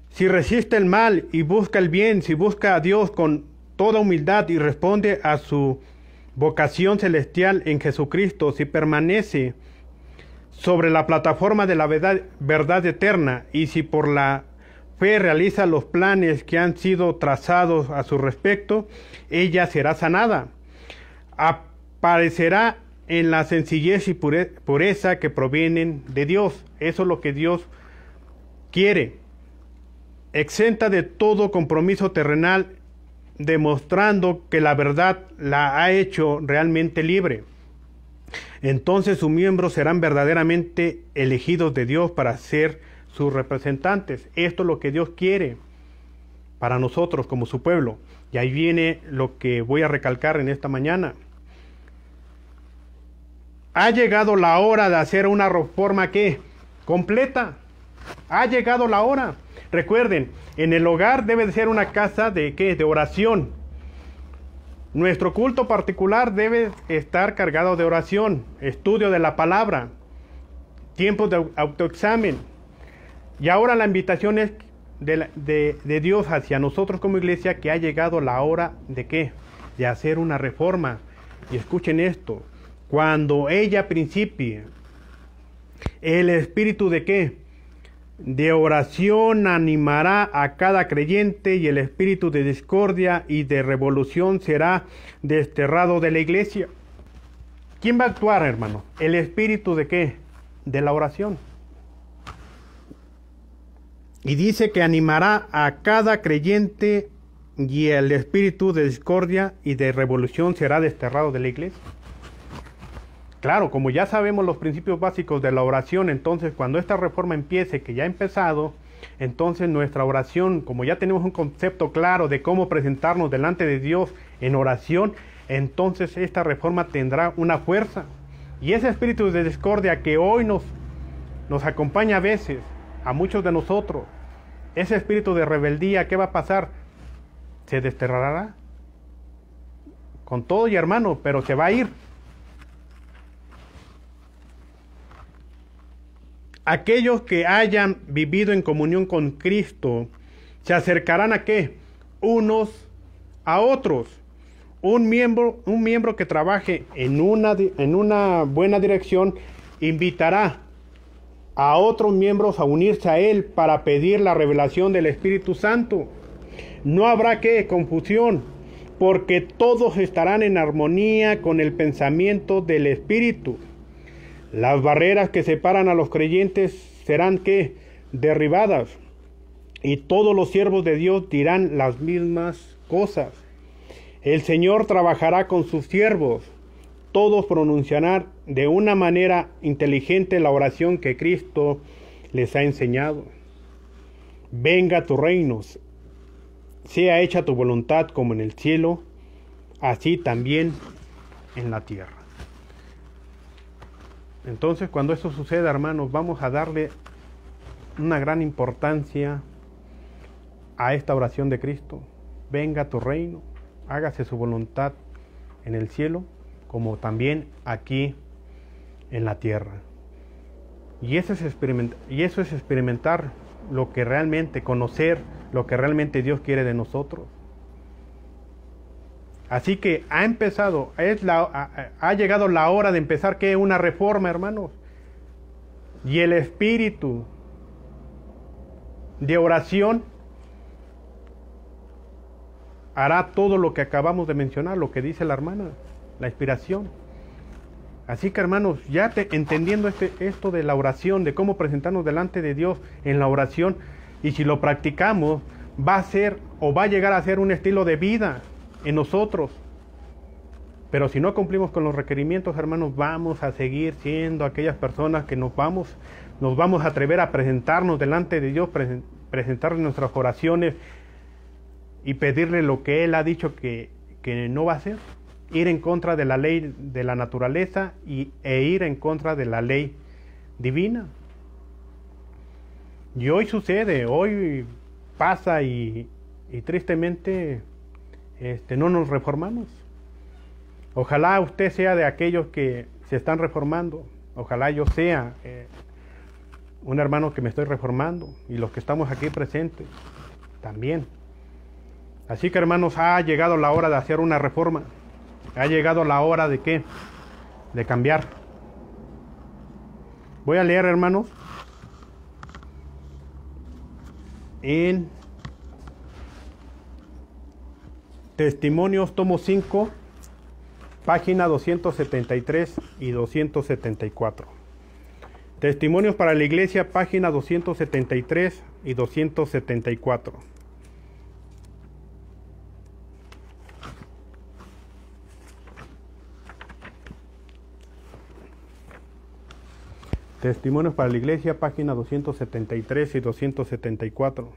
Si resiste el mal y busca el bien, si busca a Dios con toda humildad y responde a su vocación celestial en Jesucristo, si permanece sobre la plataforma de la verdad eterna, y si por la fe realiza los planes que han sido trazados a su respecto, ella será sanada. Aparecerá en la sencillez y pureza que provienen de Dios. Eso es lo que Dios quiere. Exenta de todo compromiso terrenal, demostrando que la verdad la ha hecho realmente libre. Entonces sus miembros serán verdaderamente elegidos de Dios para ser sus representantes. Esto es lo que Dios quiere para nosotros como su pueblo. Y ahí viene lo que voy a recalcar en esta mañana. Ha llegado la hora de hacer una reforma ¿qué? Completa. Ha llegado la hora. Recuerden, en el hogar debe de ser una casa de ¿qué? De oración. Nuestro culto particular debe estar cargado de oración, estudio de la palabra, tiempos de autoexamen. Y ahora la invitación es de Dios hacia nosotros como iglesia, que ha llegado la hora de ¿qué? De hacer una reforma. Y escuchen esto, cuando ella principie, el espíritu de ¿qué? De oración animará a cada creyente, y el espíritu de discordia y de revolución será desterrado de la iglesia. ¿Quién va a actuar, hermano? El espíritu de ¿qué? De la oración. Y dice que animará a cada creyente, y el espíritu de discordia y de revolución será desterrado de la iglesia. Claro, como ya sabemos los principios básicos de la oración, entonces cuando esta reforma empiece, que ya ha empezado, entonces nuestra oración, como ya tenemos un concepto claro de cómo presentarnos delante de Dios en oración, entonces esta reforma tendrá una fuerza. Y ese espíritu de discordia que hoy nos acompaña a veces, a muchos de nosotros, ese espíritu de rebeldía, ¿qué va a pasar? Se desterrará con todo, y hermano, pero se va a ir. Aquellos que hayan vivido en comunión con Cristo se acercarán a ¿qué? Unos a otros. Un miembro que trabaje en una buena dirección invitará a otros miembros a unirse a él para pedir la revelación del Espíritu Santo. No habrá ¿qué? Confusión, porque todos estarán en armonía con el pensamiento del Espíritu. Las barreras que separan a los creyentes serán ¿qué? Derribadas, y todos los siervos de Dios dirán las mismas cosas. El Señor trabajará con sus siervos. Todos pronunciarán de una manera inteligente la oración que Cristo les ha enseñado. Venga tu reino, sea hecha tu voluntad como en el cielo, así también en la tierra. Entonces, cuando eso suceda, hermanos, vamos a darle una gran importancia a esta oración de Cristo. Venga tu reino, hágase su voluntad en el cielo, como también aquí en la tierra. Y eso es experimentar lo que realmente, conocer lo que realmente Dios quiere de nosotros. Así que ha empezado, ha llegado la hora de empezar ¿qué? Una reforma, hermanos. Y el espíritu de oración hará todo lo que acabamos de mencionar, lo que dice la hermana, la inspiración. Así que, hermanos, ya entendiendo esto de la oración, de cómo presentarnos delante de Dios en la oración, y si lo practicamos, va a ser o va a llegar a ser un estilo de vida en nosotros. Pero si no cumplimos con los requerimientos, hermanos, vamos a seguir siendo aquellas personas que nos vamos a atrever a presentarnos delante de Dios, presentarle nuestras oraciones y pedirle lo que Él ha dicho que no va a hacer. Ir en contra de la ley de la naturaleza e ir en contra de la ley divina. Y hoy sucede, hoy pasa y tristemente no nos reformamos. Ojalá usted sea de aquellos que se están reformando. Ojalá yo sea un hermano que me estoy reformando, y los que estamos aquí presentes también. Así que, hermanos, ha llegado la hora de hacer una reforma. Ha llegado la hora de ¿qué? De cambiar. Voy a leer, hermanos, en Testimonios, tomo 5, página 273 y 274. Testimonios para la Iglesia, página 273 y 274. Testimonios para la Iglesia, página 273 y 274.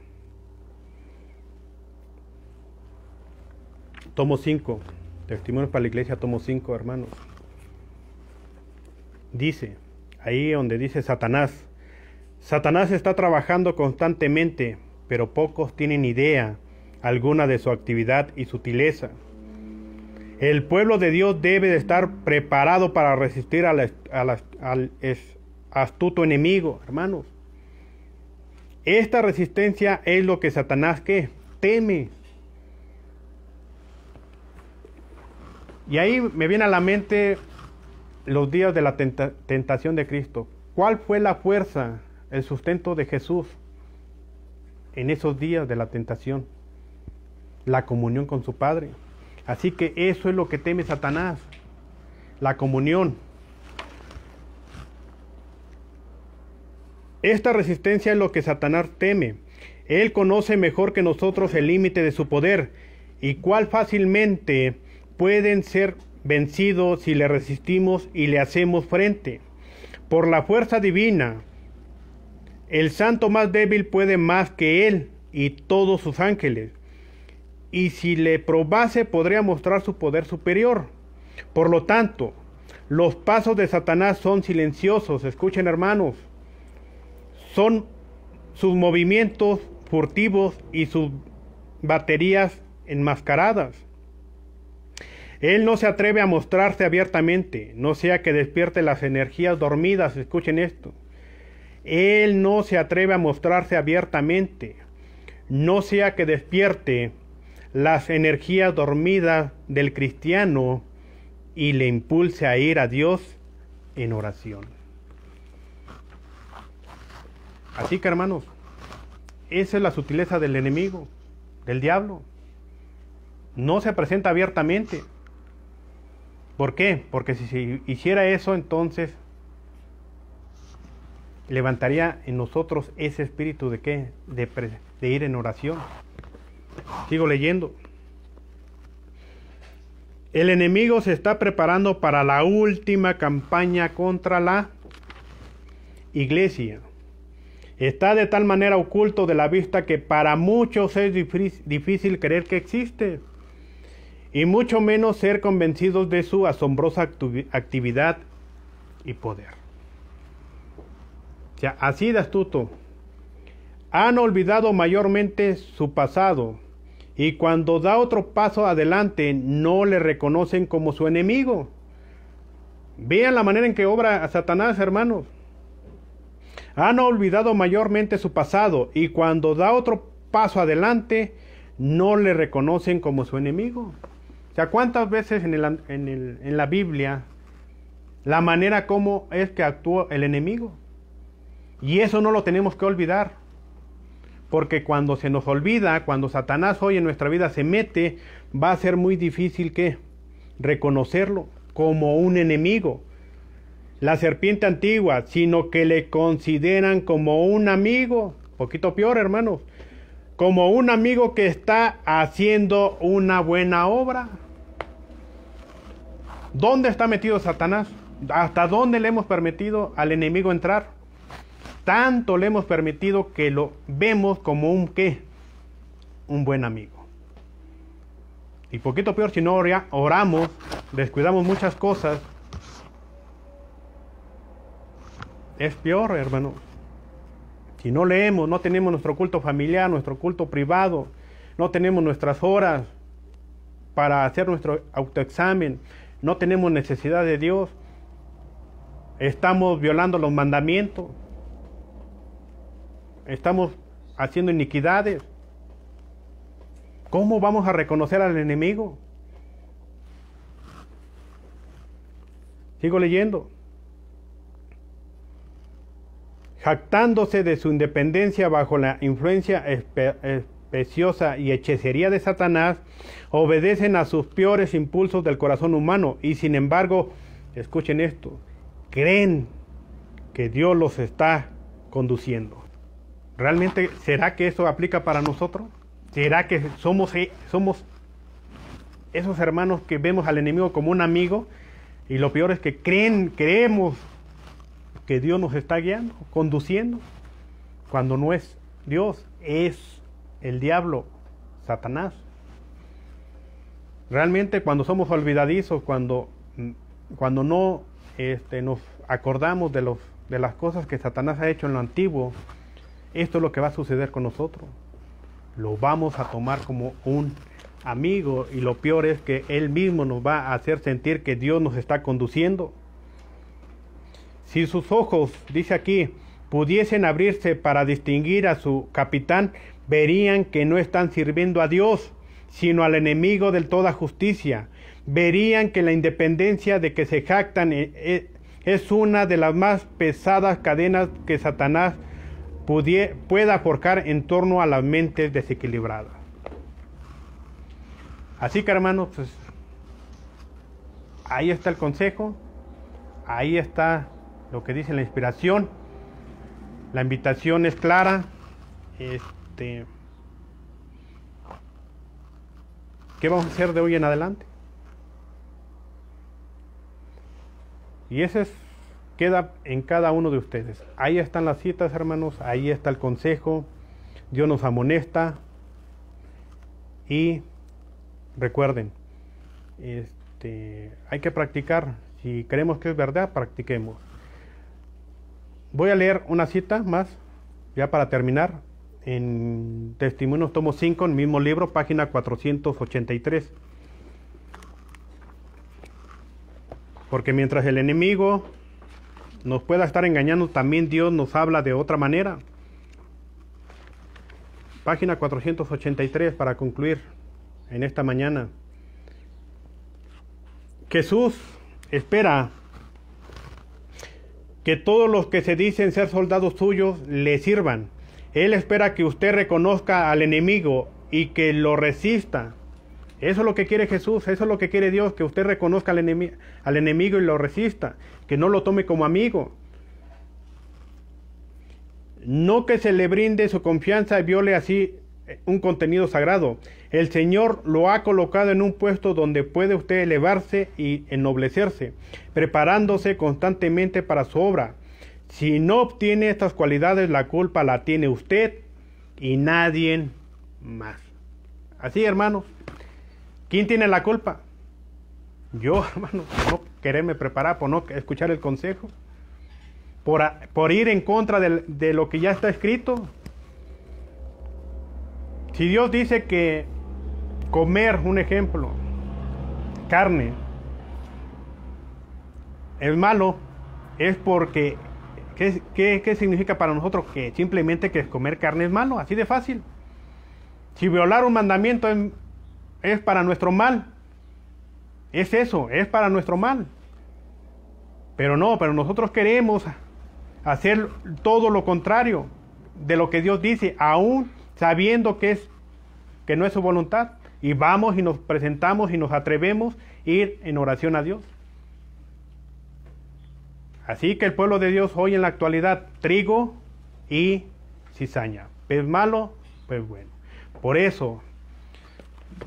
Tomo 5. Testimonios para la Iglesia, tomo 5, hermanos. Dice, ahí donde dice Satanás. Satanás está trabajando constantemente, pero pocos tienen idea alguna de su actividad y sutileza. El pueblo de Dios debe de estar preparado para resistir al astuto enemigo, hermanos. Esta resistencia es lo que Satanás, ¿qué? Teme. Y ahí me viene a la mente los días de la tentación de Cristo. ¿Cuál fue la fuerza, el sustento de Jesús en esos días de la tentación? La comunión con su Padre. Así que eso es lo que teme Satanás, la comunión. Esta resistencia es lo que Satanás teme. Él conoce mejor que nosotros el límite de su poder y cuál fácilmente pueden ser vencidos si le resistimos y le hacemos frente. Por la fuerza divina, el santo más débil puede más que él y todos sus ángeles. Y si le probase, podría mostrar su poder superior. Por lo tanto, los pasos de Satanás son silenciosos. Escuchen, hermanos. Son sus movimientos furtivos y sus baterías enmascaradas. Él no se atreve a mostrarse abiertamente, no sea que despierte las energías dormidas. Escuchen esto. Él no se atreve a mostrarse abiertamente, no sea que despierte las energías dormidas del cristiano y le impulse a ir a Dios en oración. Así que, hermanos, esa es la sutileza del enemigo, del diablo. No se presenta abiertamente. ¿Por qué? Porque si se hiciera eso, entonces levantaría en nosotros ese espíritu de ¿qué? De ir en oración. Sigo leyendo. El enemigo se está preparando para la última campaña contra la iglesia. Está de tal manera oculto de la vista que para muchos es difícil creer que existe, y mucho menos ser convencidos de su asombrosa actividad y poder. O sea, así de astuto. Han olvidado mayormente su pasado, y cuando da otro paso adelante no le reconocen como su enemigo. Vean la manera en que obra Satanás, hermanos. Han olvidado mayormente su pasado, y cuando da otro paso adelante no le reconocen como su enemigo. O sea, ¿cuántas veces en la Biblia la manera como es que actuó el enemigo? Y eso no lo tenemos que olvidar. Porque cuando se nos olvida, cuando Satanás hoy en nuestra vida se mete, va a ser muy difícil que reconocerlo como un enemigo. La serpiente antigua, sino que le consideran como un amigo. Poquito peor, hermanos. Como un amigo que está haciendo una buena obra. ¿Dónde está metido Satanás? ¿Hasta dónde le hemos permitido al enemigo entrar? Tanto le hemos permitido que lo vemos como un ¿qué? Un buen amigo. Y poquito peor si no oramos, descuidamos muchas cosas. Es peor, hermano. Si no leemos, no tenemos nuestro culto familiar, nuestro culto privado, no tenemos nuestras horas para hacer nuestro autoexamen, no tenemos necesidad de Dios, estamos violando los mandamientos, estamos haciendo iniquidades. ¿Cómo vamos a reconocer al enemigo? Sigo leyendo. Jactándose de su independencia bajo la influencia especiosa y hechicería de Satanás, obedecen a sus peores impulsos del corazón humano y sin embargo, escuchen esto, creen que Dios los está conduciendo. ¿Realmente será que eso aplica para nosotros? ¿Será que somos esos hermanos que vemos al enemigo como un amigo? Y lo peor es que creemos que Dios nos está guiando, conduciendo, cuando no es Dios, es el diablo, Satanás. Realmente cuando somos olvidadizos, cuando no nos acordamos de las cosas que Satanás ha hecho en lo antiguo, esto es lo que va a suceder con nosotros. Lo vamos a tomar como un amigo, y lo peor es que él mismo nos va a hacer sentir que Dios nos está conduciendo. Si sus ojos, dice aquí, pudiesen abrirse para distinguir a su capitán, verían que no están sirviendo a Dios, sino al enemigo de toda justicia. Verían que la independencia de que se jactan es una de las más pesadas cadenas que Satanás pueda forjar en torno a las mentes desequilibradas. Así que, hermanos, pues ahí está el consejo, ahí está lo que dice la inspiración. La invitación es clara. ¿Qué vamos a hacer de hoy en adelante? Y ese queda en cada uno de ustedes. Ahí están las citas, hermanos, ahí está el consejo. Dios nos amonesta. Y recuerden, hay que practicar. Si creemos que es verdad, practiquemos. Voy a leer una cita más, ya para terminar, en Testimonios, tomo 5, en el mismo libro, página 483. Porque mientras el enemigo nos pueda estar engañando, también Dios nos habla de otra manera. Página 483, para concluir en esta mañana. Jesús espera que todos los que se dicen ser soldados suyos le sirvan. Él espera que usted reconozca al enemigo y que lo resista. Eso es lo que quiere Jesús, eso es lo que quiere Dios, que usted reconozca al enemigo y lo resista, que no lo tome como amigo. No que se le brinde su confianza y viole así un contenido sagrado. El Señor lo ha colocado en un puesto donde puede usted elevarse y ennoblecerse, preparándose constantemente para su obra. Si no obtiene estas cualidades, la culpa la tiene usted y nadie más. Así, hermanos, ¿quién tiene la culpa? Yo, hermanos, por no quererme preparar, por no escuchar el consejo, por ir en contra de lo que ya está escrito. Si Dios dice que comer, un ejemplo, carne, es malo, es porque, ¿qué significa para nosotros? Que simplemente que comer carne es malo, así de fácil. Si violar un mandamiento es para nuestro mal, es eso, es para nuestro mal. Pero nosotros queremos hacer todo lo contrario de lo que Dios dice, aún sabiendo que no es su voluntad. Y vamos y nos presentamos y nos atrevemos a ir en oración a Dios. Así que el pueblo de Dios hoy en la actualidad, trigo y cizaña. Pez malo, pez bueno. Por eso,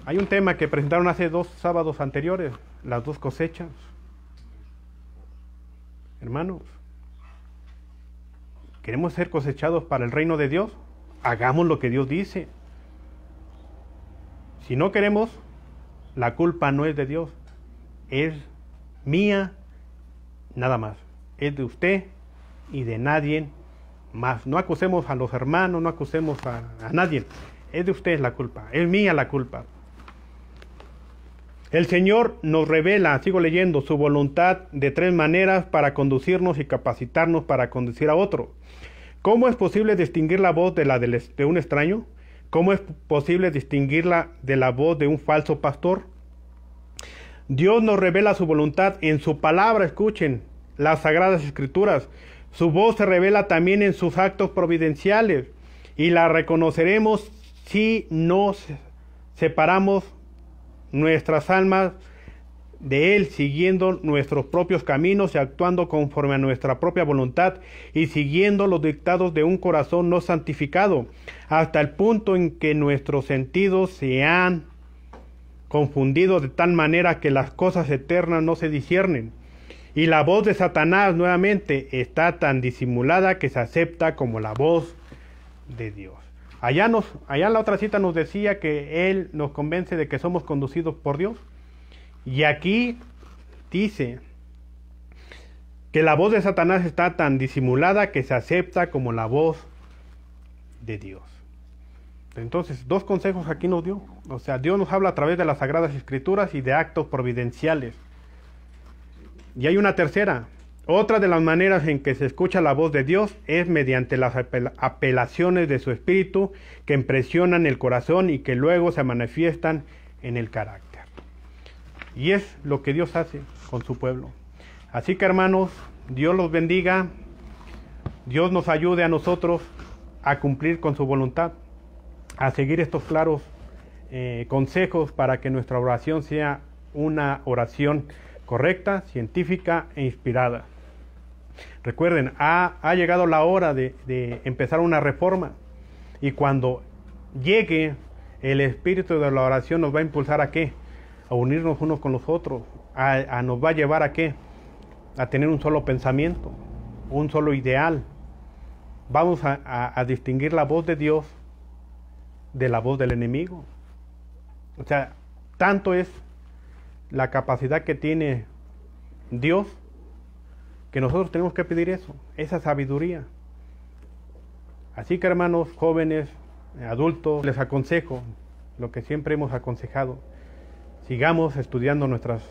hay un tema que presentaron hace 2 sábados anteriores, las 2 cosechas. Hermanos, ¿queremos ser cosechados para el reino de Dios? Hagamos lo que Dios dice. Si no queremos, la culpa no es de Dios, es mía nada más. Es de usted y de nadie más. No acusemos a los hermanos, no acusemos a nadie. Es de usted la culpa, es mía la culpa. El Señor nos revela, sigo leyendo, su voluntad de 3 maneras para conducirnos y capacitarnos para conducir a otro. ¿Cómo es posible distinguir la voz de un extraño? ¿Cómo es posible distinguirla de la voz de un falso pastor? Dios nos revela su voluntad en su palabra, escuchen, las Sagradas Escrituras. Su voz se revela también en sus actos providenciales y la reconoceremos si nos separamos nuestras almas de Él, siguiendo nuestros propios caminos y actuando conforme a nuestra propia voluntad y siguiendo los dictados de un corazón no santificado, hasta el punto en que nuestros sentidos se han confundido de tal manera que las cosas eternas no se disciernen Y la voz de Satanás nuevamente está tan disimulada que se acepta como la voz de Dios. Allá en la otra cita nos decía que Él nos convence de que somos conducidos por Dios. Y aquí dice que la voz de Satanás está tan disimulada que se acepta como la voz de Dios. Entonces, dos consejos aquí nos dio. O sea, Dios nos habla a través de las Sagradas Escrituras y de actos providenciales. Y hay una tercera. Otra de las maneras en que se escucha la voz de Dios es mediante las apelaciones de su Espíritu que impresionan el corazón y que luego se manifiestan en el carácter. Y es lo que Dios hace con su pueblo. Así que, hermanos, Dios los bendiga. Dios nos ayude a nosotros a cumplir con su voluntad, a seguir estos claros consejos para que nuestra oración sea una oración correcta, científica e inspirada. Recuerden, ha llegado la hora de empezar una reforma, y cuando llegue, el espíritu de la oración nos va a impulsar ¿a qué? A unirnos unos con los otros, nos va a llevar ¿a qué? A tener un solo pensamiento, un solo ideal. Vamos a distinguir la voz de Dios de la voz del enemigo. O sea, tanto es la capacidad que tiene Dios que nosotros tenemos que pedir eso, esa sabiduría. Así que, hermanos, jóvenes, adultos, les aconsejo lo que siempre hemos aconsejado: sigamos estudiando nuestras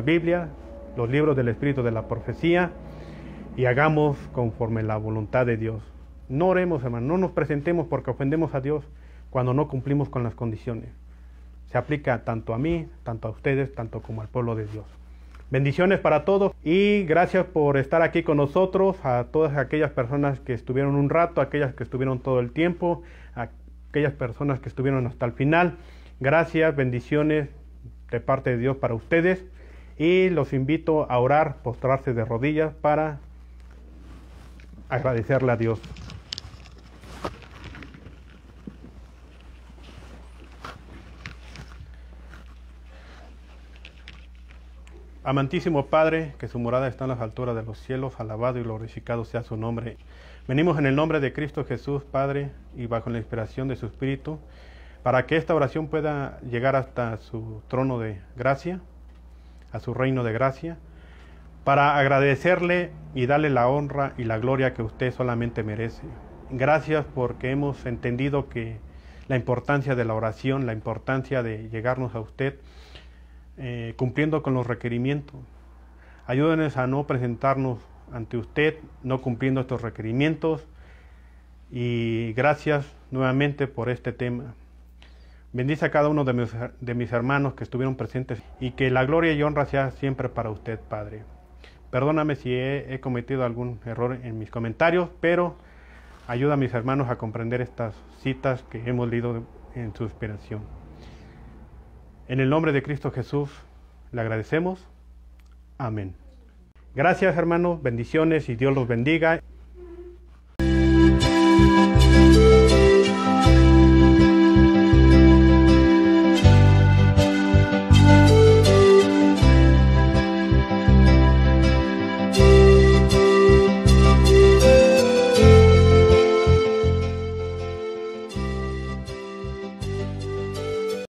Biblias, los libros del Espíritu de la Profecía, y hagamos conforme la voluntad de Dios. No oremos, hermanos, no nos presentemos porque ofendemos a Dios cuando no cumplimos con las condiciones. Se aplica tanto a mí, tanto a ustedes, tanto como al pueblo de Dios. Bendiciones para todos y gracias por estar aquí con nosotros, a todas aquellas personas que estuvieron un rato, aquellas que estuvieron todo el tiempo, a aquellas personas que estuvieron hasta el final. Gracias, bendiciones de parte de Dios para ustedes, y los invito a orar, postrarse de rodillas para agradecerle a Dios. Amantísimo Padre, que su morada está en las alturas de los cielos, alabado y glorificado sea su nombre. Venimos en el nombre de Cristo Jesús, Padre, y bajo la inspiración de su Espíritu, para que esta oración pueda llegar hasta su trono de gracia, a su reino de gracia, para agradecerle y darle la honra y la gloria que usted solamente merece. Gracias porque hemos entendido que la importancia de la oración, la importancia de llegarnos a usted, cumpliendo con los requerimientos. Ayúdenos a no presentarnos ante usted no cumpliendo estos requerimientos, y gracias nuevamente por este tema. Bendice a cada uno de mis hermanos que estuvieron presentes, y que la gloria y honra sea siempre para usted, Padre. Perdóname si he cometido algún error en mis comentarios, pero ayuda a mis hermanos a comprender estas citas que hemos leído en su inspiración. En el nombre de Cristo Jesús le agradecemos. Amén. Gracias, hermanos, bendiciones y Dios los bendiga.